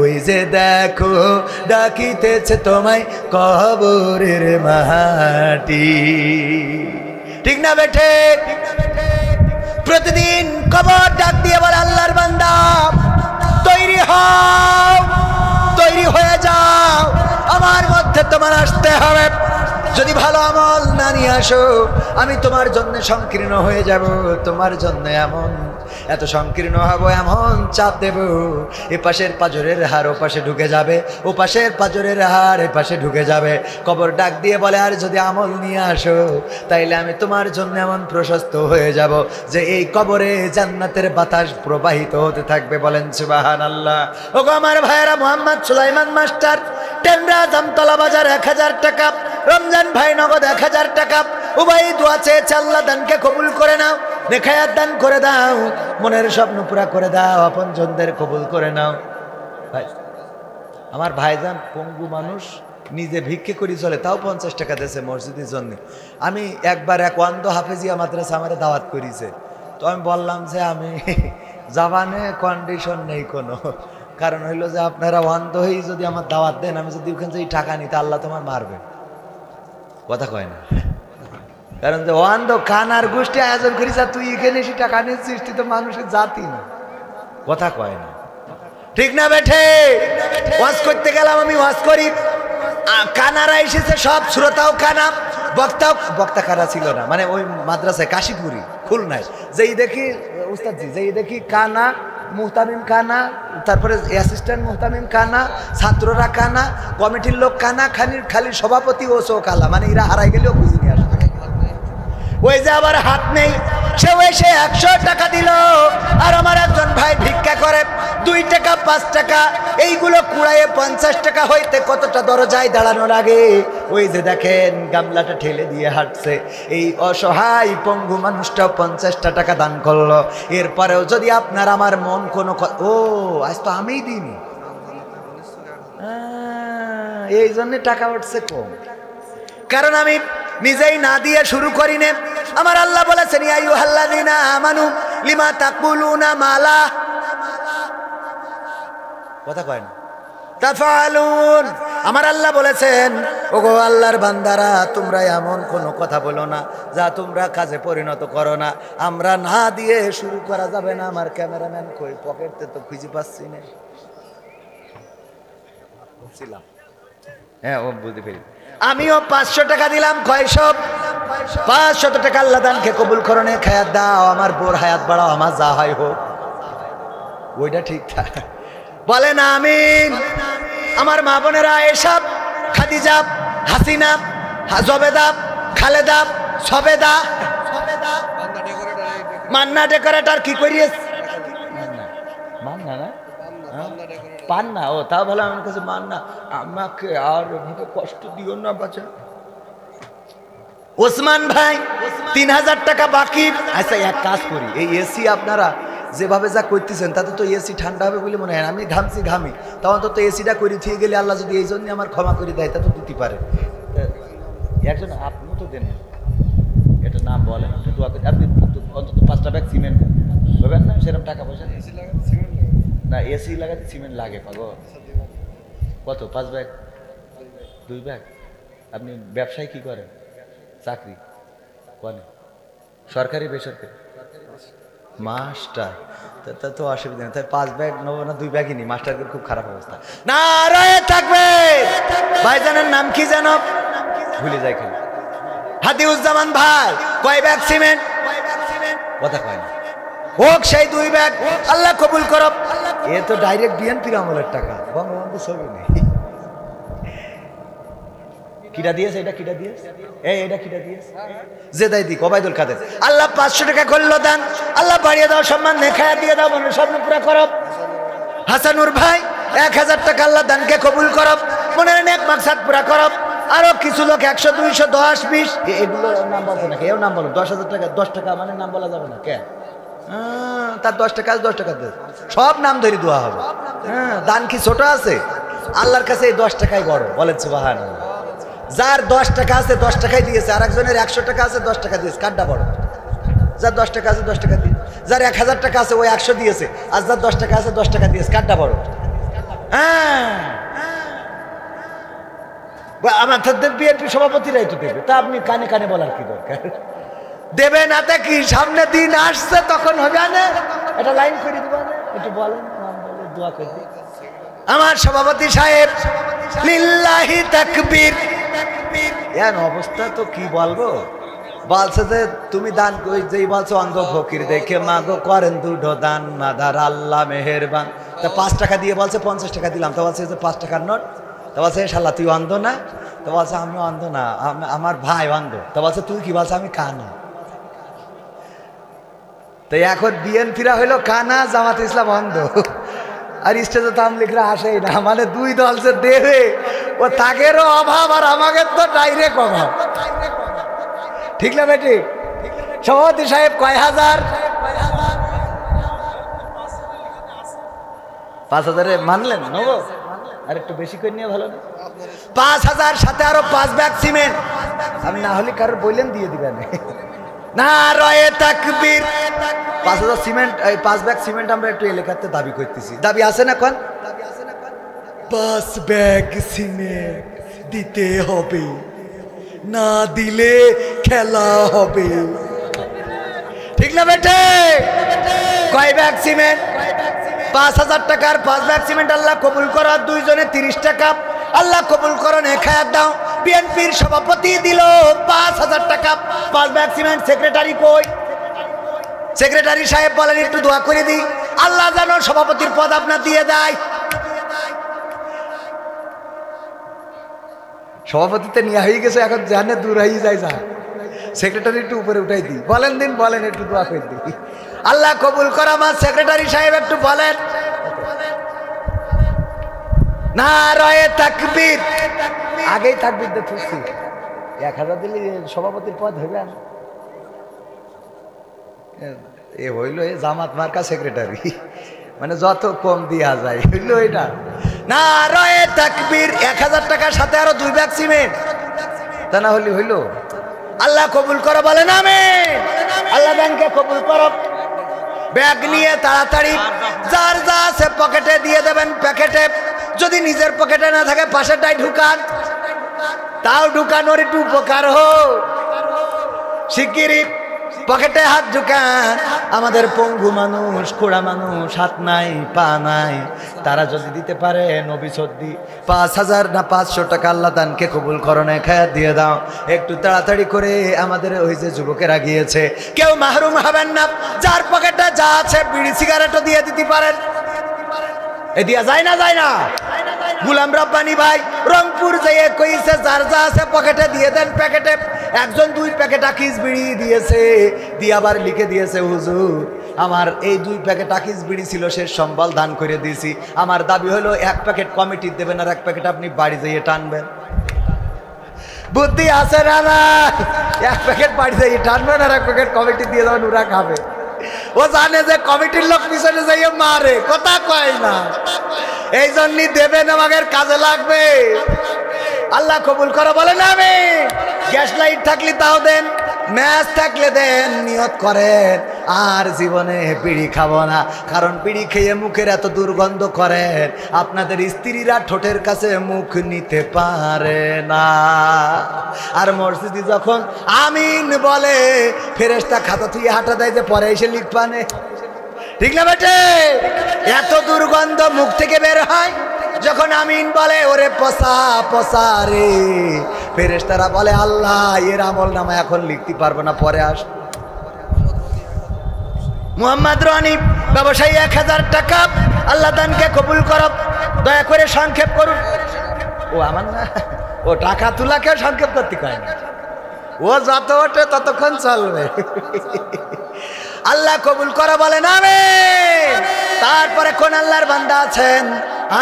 ওই যে দেখো ডাকিতেছে তোমায় কবরের মাটি। ঠিক না বেঠে? প্রতিদিন কবর ডাক দিয়ে বলে আল্লাহর বান্দা তৈরি হও, তৈরি হয়ে যাও, আমার মধ্যে তোমার আসতে হবে। যদি ভালো আমল না নিয়ে আসো, আমি তোমার জন্য সংকীর্ণ হয়ে যাব, তোমার জন্য এমন এত সংকীর্ণ হব, এমন চাপ দেব, এ পাশের পাজরের হাড় ও পাশে ঢুকে যাবে, ও পাশের পাজরের হাড় এ পাশে ঢুকে যাবে। কবর ডাক দিয়ে বলে আর যদি আমল নিয়ে আসো, তাইলে আমি তোমার জন্য এমন প্রশস্ত হয়ে যাব যে এই কবরে জান্নাতের বাতাস প্রবাহিত হতে থাকবে। বলেন সুবহানাল্লাহ। ও গো আমার ভাইয়েরা, মোহাম্মদ সুলাইমান মাস্টার, টেমরা জামতলা বাজার 1,000 টাকা। রমজান ভাই নগদ 1,000 টাকা। উভয় দোয়া চেয়েছে, আল্লাহ দানকে কবুল করে নাও, নেখায়াত দান করে দাও, মনের স্বপ্ন পুরা করে দাও, আপনজনদের কবুল করে নাও। ভাই আমার ভাইজান পঙ্গু মানুষ, নিজে ভিক্ষে করি চলে, তাও 50 টাকা দিয়েছে মসজিদের জন্য। আমি একবার এক ওয়ান্দ হাফেজিয়া মাদ্রাসা আমার দাওয়াত করিছে, তো আমি বললাম যে আমি জাবানে কন্ডিশন নেই কোনো, কারণ হইলো যে আপনারা ওয়ান্দ হয়েই যদি আমার দাওয়াত দেন, আমি যদি ওখান থেকে টাকা নিতে আল্লাহ তোমার মারবে, কথা কয় না। কারণ যে ওয়ান্দ কানার গোষ্ঠী আয়োজন করিস, তুই এখানে এসে টাকা নিচ্ছিস, তুই তো মানুষের জাতি না, কথা কয় না। ঠিক না বেঠে? ওয়াজ করতে গেলাম, আমি ওয়াজ করি, কানারা এসেছে, সব শ্রোতাও কানা, বক্তা কারা ছিল না, মানে ওই মাদ্রাসায় কাশীপুরি খুলনায় যেই দেখি উস্তাদজি, যেই দেখি কানা, মুহতামিম কানা, তারপরে অ্যাসিস্ট্যান্ট মুহতামিম কানা, ছাত্ররা কানা, কমিটির লোক কানা, খালি সভাপতি ও চো কালা, মানে এরা হারাই গেলেও বুঝে নিয়ে আসবে। ওই যে আবার হাত নেই, সে এসে 100 টাকা দিল, আর আমার একজন ভাই ভিক্ষা করে 2 টাকা 5 টাকা, এইগুলো কুড়াইয়ে 50 টাকা হইতে কতটা দরজায় দাঁড়ানো লাগে। ওই যে দেখেন গামলাটা ঠেলে দিয়ে হাঁটছে, এই অসহায় পঙ্গু মানুষটাও 50টা টাকা দান করলো। এরপরেও যদি আপনার আমার মন কোনো ও আজ তো আমিই দিইনি, এই জন্য টাকা উঠছে কম, কারণ আমি নিজেই না দিয়ে শুরু করি নে। আমার আল্লাহ বলেছেন ইয়া আইয়ুহাল্লাযীনা আমানু লিমা তাকুলুনা মালা, কথা কয় না, তাফআলুন। আমার আল্লাহ বলেছেন ওগো আল্লাহর বান্দারা, তোমরা এমন কোনো কথা বলো না যা তোমরা কাজে পরিণত করো না। আমরা না দিয়ে শুরু করা যাবে না। আমার ক্যামেরাম্যান কই, পকেটে তো খুঁজে পাচ্ছি না। হ্যাঁ, ও বুঝতে পেরেছি। আমিও 500 টাকা দিলাম, কয়শো? 500 টাকা। আল্লাহ দানকে কবুল করনে, খায়াত দাও, আমার বোর হায়াত বাড়াও, আমার যা হয় হোক। ওইটা ঠিকঠাক বলে না আমিন। আমার মা বোনেরা এসব খাদিজা, হাসিনা, জবেদা, খালেদা, সবেদা, মান্না ডেকোরেটর কি করিস? মান্না না, পান্না। ও তাও ভালো, আমার কাছে মান্না। আমাকে আর এভাবে কষ্ট দিও না বাচ্চা। ওসমান ভাই 3000 টাকা বাকি। আচ্ছা, এক কাজ করি, এই এসি আপনারা যেভাবে যা করতেছেন তাতে তো এসি ঠান্ডা হবে বলে মনে হয়। আমি ঘামি, তখন তো এসিটা করে থিয়ে গেলে আল্লাহ যদি এই জন্য আমার ক্ষমা করে দেয়, তা তো দিতে পারে। একজন আপনিও তো দেন, এটা নাম বলেন, আপনি দোয়া করেন, আপনি অন্তত 5টা ব্যাগ সিমেন্ট দেবেন না? সেরকম টাকা পয়সা না, এসি লাগাতে সিমেন্ট লাগে পাগো। কত? 5 ব্যাগ, 2 ব্যাগ। আপনি ব্যবসায় কি করেন? চাকরি করেন? সরকারি বেসরকারি? মাস্টার। তা তো অসুবিধা নেই, তাই 5 ব্যাগ নেবো না, 2 ব্যাগই নি। মাস্টারের খুব খারাপ অবস্থা। না রয়ে থাকবে। ভাইজানের নাম কি জানো? ভুলে যাই খালি। হাদিউজ্জামান ভাই কয় ব্যাগ সিমেন্ট? কথা কয় না। হোক সেই 2 ব্যাগ, আল্লাহ কবুল করো। এ তো ডাইরেক্ট বিএনপির আমলের টাকা, বঙ্গবন্ধু ছবি নেই। কিটা দিয়েছে? এটা কিটা দিয়েছে? এটা কিটা দিয়েছে? জেদাই দিক ওবায়দুল কাদের। আল্লাহ 500 টাকা করলো দান, আল্লাহ বাড়িয়ে দাও, সম্মান নেখায়া দিয়ে দাও, মনের স্বপ্ন পুরা করো। হাসানুর ভাই 1000 টাকা, আল্লাহ দানকে কবুল করো, মনের নেক মাকসাদ পুরা করো। আরো কিছু লোক 100, 200, 10, 20 এগুলো নাম বলছে নাকি? এও নাম বলো। 10,000 টাকা, 10 টাকা মানে নাম বলা যাবে না কেন? তার 10 টাকা 10 টাকা দেয়, সব নাম ধরে দেওয়া হবে। দান কি ছোট আছে? আল্লাহর কাছে এই 10 টাকাই বড়। বলেন সুবহানাল্লাহ। যার 10 টাকা আছে 10 টাকাই দিয়েছে, আর একজনের 100 টাকা আছে 10 টাকা দিয়েছে, কারটা বড়? যার 10 টাকা আছে 10 টাকা দিয়ে, যার 1000 টাকা আছে ওই 100 দিয়েছে, আর যার 10 টাকা আছে 10 টাকা দিয়েছে, কারটা বড়? আমার বিএনপি সভাপতিরাই তো দেবে, তা আপনি কানে কানে বলার কি দরকার? দেবে না তা কি, সামনে দিন আসছে তখন হবে না? এটা লাইন করে দিব না, একটু বলেন, নাম বলে দোয়া করে দিই। আমার সভাপতি সাহেব লিল্লাহি তাকবীর। এর অবস্থা তো কি বলবো। বলছে যে তুমি দান কই, যেই বলছো অন্ধ ফকির দেখে মাগো করেন দুটো দান, মাদার আল্লাহ মেহেরবান। তা 5 টাকা দিয়ে বলছে 50 টাকা দিলাম। তা বলছে যে 5 টাকার নোট। তা বলছে শালা তুই অন্ধ না? তা বলছে আমি অন্ধ না, আমার ভাই অন্ধ। তা বলছে তুই কি? বলছে আমি কানা। তো এখন বিএনপিরা হইলো কানা, জামাতে ইসলাম অন্ধ। আর স্টেজে তো আমলিকরা আসেই না, মানে 2 দল যে দেবে, ও তাগেরও অভাব আর আমাদের তো ডাইরেক্ট অভাব। ঠিক না বেটি? সভাপতি সাহেব কয় হাজার? 5,000-এ মানলেন নেবো? আর একটু বেশি করে নিয়ে ভালো না? 5,000 সাথে আরো 5 ব্যাগ সিমেন্ট। আমি না হলে কারোর বললেন দিয়ে দিবেন না। রয়ে তাকবীর। 5,000 সিমেন্ট, 5 ব্যাগ সিমেন্ট আমরা একটু এলাকাতে দাবি করতেছি। দাবি আছে না কোন? 5 ব্যাগ সিমেন্ট দিতে হবে, না দিলে খেলা হবে। ঠিক না বেটে? কয় ব্যাগ সিমেন্ট? 5,000 টাকার 5 ব্যাগ সিমেন্ট আল্লাহ কবুল করো। দুইজনে 30 টাকা আল্লাহ কবুল করো। খায়াত দাও। বিএনপির সভাপতি দিল 5,000 টাকা 5 ব্যাগ সিমেন্ট। সেক্রেটারি কই? সেক্রেটারি সাহেব বলেন একটু দোয়া করে দিই, আল্লাহ যেন সভাপতির পদ আপনার দিয়ে দেয়। সভাপতিতে নিয়ে হয়ে গেছে, এখন জানে দূর হয়ে যায়। যা সেক্রেটারি একটু উপরে উঠাই দিই, বলেন দিন, বলেন একটু দোয়া করে দিই, আল্লাহ কবুল করা। আমার সেক্রেটারি সাহেব একটু বলেন নারায়ে তাকবীর। আগেই তাকবীর দিয়ে থুসি। 1,000 দিলে সভাপতির পদ হইবে না। এ হইল এ জামাত মার্কা সেক্রেটারি, মানে যত কম দিয়া যায় হইল এটা। নারায়ে তাকবীর। 1,000 টাকার সাথে আরো 2 ব্যাগ সিমেন্ট, তা না হলে হইল। আল্লাহ কবুল করো বলেন আমিন। আল্লাহ ব্যাংকে কবুল করো। ব্যাগ নিয়ে তাড়াতাড়ি যার যা আছে পকেটে দিয়ে দেবেন, প্যাকেটে। যদি নিজের পকেটে না থাকে পাশেরটাই ঢুকান, তাও ঢুকানোর একটু উপকার হোক। শিগগিরই পকেটে হাত ঢুকান। আমাদের পঙ্গু মানুষ, খোড়া মানুষ, হাত নাই পা নাই, তারা যদি দিতে পারে নবী সদ্দি 5,000 না 500 টাকা আল্লাহ দানকে কবুল করো। খায়াত দিয়ে দাও একটু তাড়াতাড়ি করে। আমাদের ওই যে যুবকেরা গিয়েছে, কেউ মাহরুম হবেন না। যার পকেটে যা আছে বিড়ি সিগারেটও দিয়ে দিতে পারেন। এ দিয়া যায় না? যায় না? গুলাম রব্বানি ভাই রংপুর যেয়ে কইছে যার যা আছে পকেটে দিয়ে দেন প্যাকেটে। একজন 2 প্যাকেট আকিস বিড়ি দিয়েছে, দিয়ে আবার লিখে দিয়েছে, হুজুর আমার এই 2 প্যাকেট আকিস বিড়ি ছিল, শেষ সম্বল দান করে দিয়েছি। আমার দাবি হলো 1 প্যাকেট কমিটি দেবেন আর 1 প্যাকেট আপনি বাড়ি যেয়ে টানবেন। বুদ্ধি আছে না? না, 1 প্যাকেট বাড়ি যেয়ে টানবেন আর 1 প্যাকেট কমিটি দিয়ে দেবেন, ওরা খাবে। ও জানে যে কমিটির লোক পিছনে যাইয়ে মারে, কথা কয় না, এই জন্যই দেবেন, আমাদের কাজে লাগবে। আল্লাহ কবুল করো বলেন আমিন। গ্যাস লাইট থাকলে তাও দেন, ম্যাচ থাকলে দেন, নিয়ত করেন আর জীবনে বিড়ি খাবো না। কারণ বিড়ি খেয়ে মুখের এত দুর্গন্ধ করেন, আপনাদের স্ত্রীরা ঠোঁটের কাছে মুখ নিতে পারে না। আর মসজিদে যখন আমিন বলে, ফেরেশতা খাতা তুই হাঁটা দেয় যে পরে এসে লিখবানে, ঠিক না বেটে? এত দুর্গন্ধ মুখ থেকে বের হয় যখন আমিন বলে, ওরে পচা পচা রে। ফেরেশতারা বলে আল্লাহ এর আমল নামা এখন লিখতে পারবো না, পরে আস। মুহাম্মদ রনি ব্যবসায়ী 1,000 টাকা আল্লাহ দানকে কবুল করো। দয়া করে সংক্ষেপ করুন। ও আমার না, ও টাকা তোলাকেও সংক্ষেপ করতে কয় না, ও যত ওঠে ততক্ষণ চলবে। আল্লাহ কবুল করো বলেন আমিন। তারপরে কোন আল্লাহর বান্দা আছেন?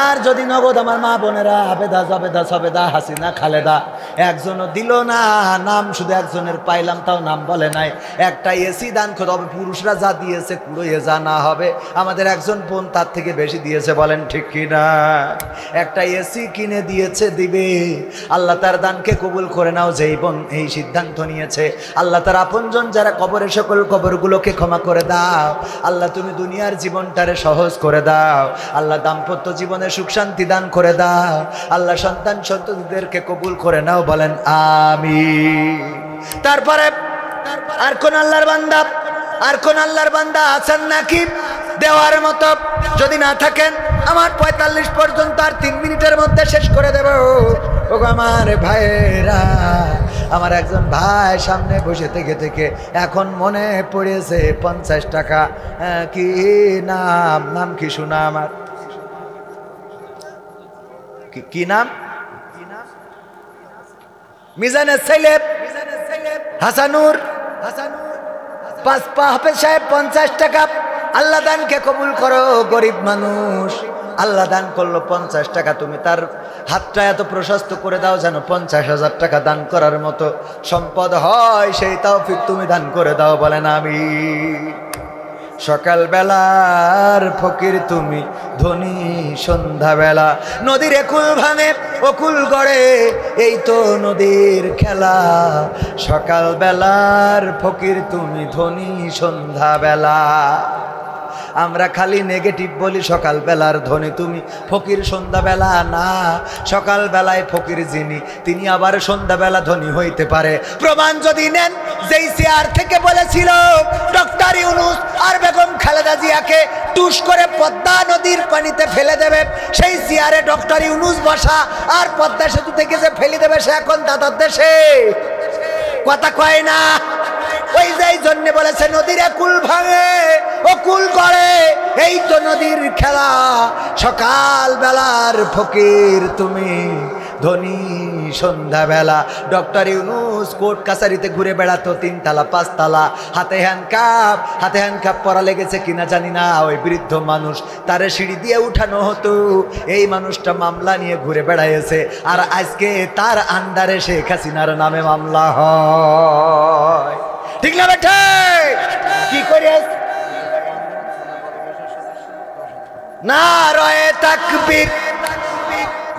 আর যদি নগদ আমার মা বোনেরা আবেদা জবেদা সবেদা হাসিনা খালেদা একজনও দিল না, নাম শুধু একজনের পাইলাম, তাও নাম বলে নাই। একটা এসি দান করে হবে, পুরুষরা যা দিয়েছে কুড়োয়ে যা না হবে, আমাদের একজন বোন তার থেকে বেশি দিয়েছে, বলেন ঠিক কিনা? একটা এসি কিনে দিয়েছে, দিবে। আল্লাহ তার দানকে কবুল করে নাও। যেই বোন এই সিদ্ধান্ত নিয়েছে, আল্লাহ তার আপনজন যারা কবরে, সকল কবরগুলোকে ক্ষমা করে দাও। আল্লাহ তুমি দুনিয়ার জীবনটারে সহজ করে দাও। আল্লাহ দাম্পত্য জীবনে সুখ শান্তি দান করে দাও। আল্লাহ সন্তান সন্ততিদেরকে কবুল করে নাও, বলেন আমিন। তারপরে আর কোন আল্লাহর বান্দা, আর কোন আল্লাহর বান্দা আছেন নাকি দেওয়ার মতো? যদি না থাকেন, আমার 45 পর্যন্ত আর 3 মিনিটের মধ্যে শেষ করে দেব। ও আমার ভাইরা, আমার একজন ভাই সামনে বসে থেকে থেকে এখন মনে পড়েছে 50 টাকা। কি নাম? নাম কি শোনা আমার? কি নাম? মিজানের ছেলে হাসানুর। হাফেজ সাহেব 50 টাকা আল্লাহ দানকে কবুল করো। গরিব মানুষ, আল্লাহ দান করলো 50 টাকা। তুমি তার হাতটা এত প্রশস্ত করে দাও যেন 50,000 টাকা দান করার মতো সম্পদ হয়, সেই তৌফিক তুমি দান করে দাও, বলেন আমিন। সকাল বেলার ফকির তুমি, ধনী সন্ধ্যাবেলা। নদীর একুল ভাঙে অকুল গড়ে, এই তো নদীর খেলা। সকাল বেলার ফকির তুমি, ধনী সন্ধ্যাবেলা। আমরা খালি নেগেটিভ বলি, সকালবেলার ধনী তুমি, ফকির সন্ধ্যাবেলা না। সকালবেলায় ফকির যিনি, তিনি আবার সন্ধ্যাবেলা ধনী হইতে পারে। প্রমাণ যদি নেন, যেই চেয়ার থেকে বলেছিল ডক্টর ইউনূস আর বেগম খালেদা জিয়াকে টুস করে পদ্মা নদীর পানিতে ফেলে দেবে, সেই চেয়ারে ডক্টর ইউনূস বসা, আর পদ্মা সেতু থেকে যে ফেলে দেবে সে এখন দাদার দেশে, কথা কয় না। ওই যে জন্য বলেছে নদীরে কুল ভাঙে ও কুল করে, এই তো নদীর খেলা। সকাল বেলার ফকির তুমি, ধনী সন্ধ্যাবেলা। ডক্টর ইউনূস কোর্ট কাছারিতে ঘুরে বেড়াতো, 3 তালা 5 তালা, হাতে হ্যান্ডকাপ পরা লেগেছে কিনা জানি না। ওই বৃদ্ধ মানুষ, তারে সিঁড়ি দিয়ে উঠানো হতো। এই মানুষটা মামলা নিয়ে ঘুরে বেড়াইছে, আর আজকে তার আন্ডারে শেখ হাসিনার নামে মামলা হয়। ঠিক না বেঠে? কি করে না রয়ে তাকবীর,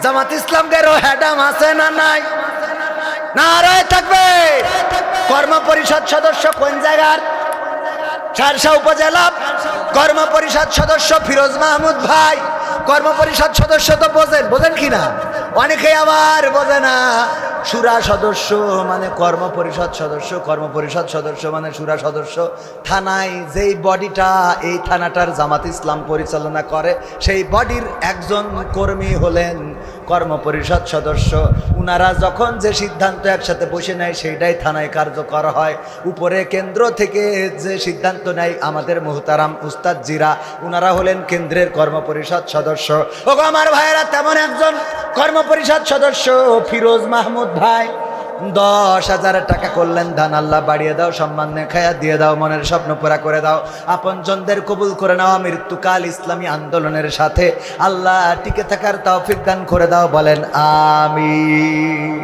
জামাত ইসলামদের হেডাম আছে না নাই? না রয়ে থাকবে। কর্ম পরিষদ সদস্য কোন জায়গার? শার্শা উপজেলা কর্ম পরিষদ সদস্য ফিরোজ মাহমুদ ভাই। কর্ম পরিষদ সদস্য তো বোঝেন কিনা? অনেকে আবার বোঝে না। সুরা সদস্য মানে কর্ম পরিষদ সদস্য, কর্ম পরিষদ সদস্য মানে সুরা সদস্য। থানায় যেই বডিটা, এই থানাটার জামাত ইসলাম পরিচালনা করে, সেই বডির একজন কর্মী হলেন কর্ম পরিষদ সদস্য। উনারা যখন যে সিদ্ধান্ত একসাথে বসে নেয় সেইটাই থানায় কার্যকর হয়। উপরে কেন্দ্র থেকে যে সিদ্ধান্ত নেয় আমাদের মুহতারাম উস্তাদ জিরা, উনারা হলেন কেন্দ্রের কর্ম পরিষদ সদস্য। ও আমার ভাইয়েরা, তেমন একজন কর্ম পরিষদ সদস্য ফিরোজ মাহমুদ ভাই 10,000 টাকা করলেন দান। আল্লাহ বাড়িয়ে দাও, সম্মান নেখায়া দিয়ে দাও, মনের স্বপ্ন পুরা করে দাও, আপনজনদের কবুল করে নাও, মৃত্যুকাল ইসলামী আন্দোলনের সাথে আল্লাহ টিকে থাকার তৌফিক দান করে দাও, বলেন আমিন।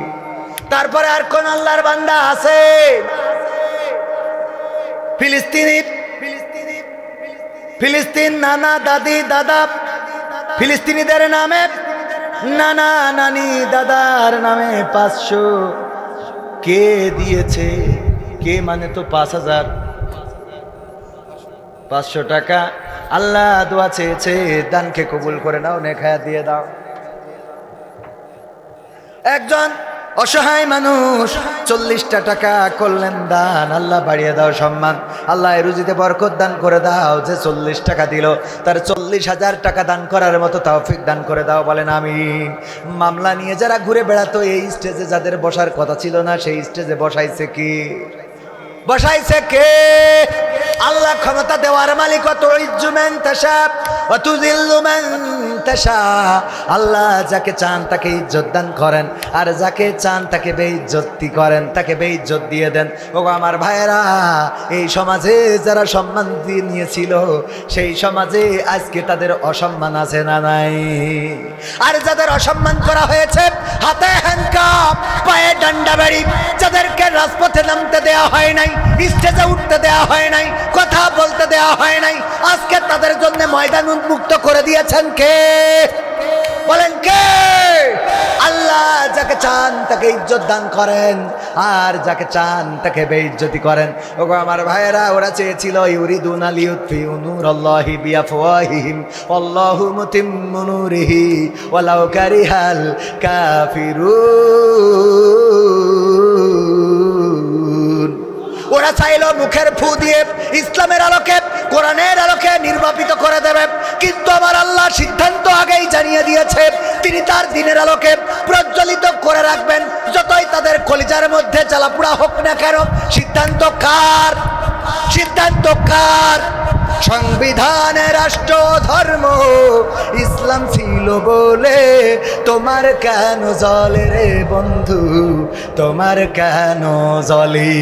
তারপরে আর কোন আল্লাহর বান্দা আছে? ফিলিস্তিন নানা দাদি দাদা, ফিলিস্তিনিদের নামে নানা নানি দাদার নামে 500 কে দিয়েছে? কে মানে তো 5,500 টাকা। আল্লাহ দোয়া চেয়েছে, দানকে কবুল করে নাও, নেখায়া দিয়ে দাও। একজন অসহায় মানুষ 40টা টাকা করলেন দান। আল্লাহ বাড়িয়ে দাও সম্মান, আল্লাহ রুজিতে বরকত দান করে দাও। যে 40 টাকা দিল তার 40,000 টাকা দান করার মতো তৌফিক দান করে দাও, বলেন আমিন। মামলা নিয়ে যারা ঘুরে বেড়াতো, এই স্টেজে যাদের বসার কথা ছিল না, সেই স্টেজে বসাইছে কি? বসাইছে কে? আল্লাহ ক্ষমতা দেওয়ার মালিক। আল্লাহ যাকে চান তাকে ইজ্জত দান করেন, আর যাকে চান তাকে বেইজ্জতি করেন, তাকে বেইজ্জত দিয়ে দেন। ও আমার ভাইয়েরা, এই সমাজে যারা সম্মান দিয়ে নিয়েছিল, সেই সমাজে আজকে তাদের অসম্মান আছে না নাই? আর যাদের অসম্মান করা হয়েছে, হাতে হ্যান্ডকাপ, পায়ে ডান্ডা বাড়ি, যাদেরকে রাজপথে নামতে দেওয়া হয় নাই, স্টেজে উঠতে দেওয়া হয় নাই, কথা বলতে দেওয়া হয় নাই, আজকে তাদের জন্য ময়দান উন্মুক্ত করে দিয়েছেন কে? বলেন কে? আল্লাহ যাকে চান তাকে ইজ্জত দান করেন, আর যাকে চান তাকে বেইজ্জতি করেন। ওগো আমার ভাইয়েরা, ওরা চেয়েছিল ইউরিদুনা লিয়ুতফিউ নূরাল্লাহি বিআফওয়াহিহিম আল্লাহু মুতিম্মু নূরিহি ওয়ালাউ কারিহাল কাফিরুন। ওরা চাইল মুখের ফু দিয়ে ইসলামের আলোকে, কোরআনের আলোকে নির্বাপিত করে দেবে, কিন্তু আমার আল্লাহ সিদ্ধান্ত আগেই জানিয়ে দিয়েছে, তিনি তার দিনের আলোকে প্রজ্বলিত করে রাখবেন, যতই তাদের কলিজার মধ্যে জ্বালাপোড়া হোক না কেন। সিদ্ধান্ত কার? সিদ্ধান্ত কার? সংবিধানে রাষ্ট্র ধর্ম ইসলাম ছিল বলে তোমার কেন জ্বলে রে বন্ধু, তোমার কেন জ্বলে?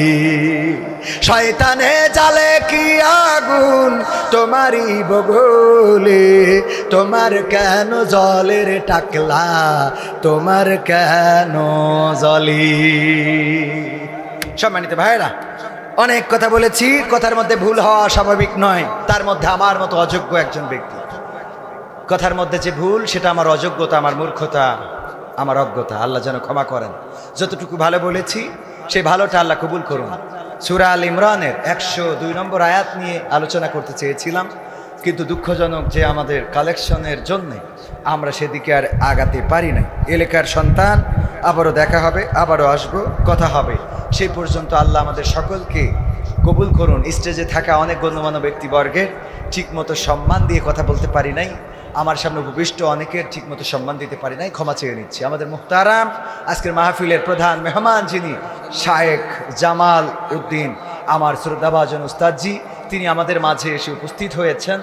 শয়তানে জ্বালে কি আগুন তোমারই বগলে, তোমার কেন জ্বলে রে টাকলা, তোমার কেন জ্বলে? সম্মানিত ভাইরা, অনেক কথা বলেছি, কথার মধ্যে ভুল হওয়া স্বাভাবিক নয়। তার মধ্যে আমার মতো অযোগ্য একজন ব্যক্তি, কথার মধ্যে যে ভুল সেটা আমার অযোগ্যতা, আমার মূর্খতা, আমার অজ্ঞতা। আল্লাহ যেন ক্ষমা করেন। যতটুকু ভালো বলেছি সেই ভালোটা আল্লাহ কবুল করুন। সূরা আল ইমরানের 102 নম্বর আয়াত নিয়ে আলোচনা করতে চেয়েছিলাম, কিন্তু দুঃখজনক যে আমাদের কালেকশনের জন্যে আমরা সেদিকে আর আগাতে পারি না। এলাকার সন্তান, আবারও দেখা হবে, আবারও আসবো, কথা হবে। সেই পর্যন্ত আল্লাহ আমাদের সকলকে কবুল করুন। স্টেজে থাকা অনেক গণ্যমান্য ব্যক্তিবর্গের ঠিকমতো সম্মান দিয়ে কথা বলতে পারি নাই, আমার সামনে উপবিষ্ট অনেকের ঠিকমতো সম্মান দিতে পারি নাই, ক্ষমা চেয়ে নিচ্ছি। আমাদের মুহতারাম আজকের মাহফিলের প্রধান মেহমান যিনি শায়েখ জামাল উদ্দিন, আমার শ্রদ্ধাভাজন উস্তাদজি, তিনি আমাদের মাঝে এসে উপস্থিত হয়েছেন।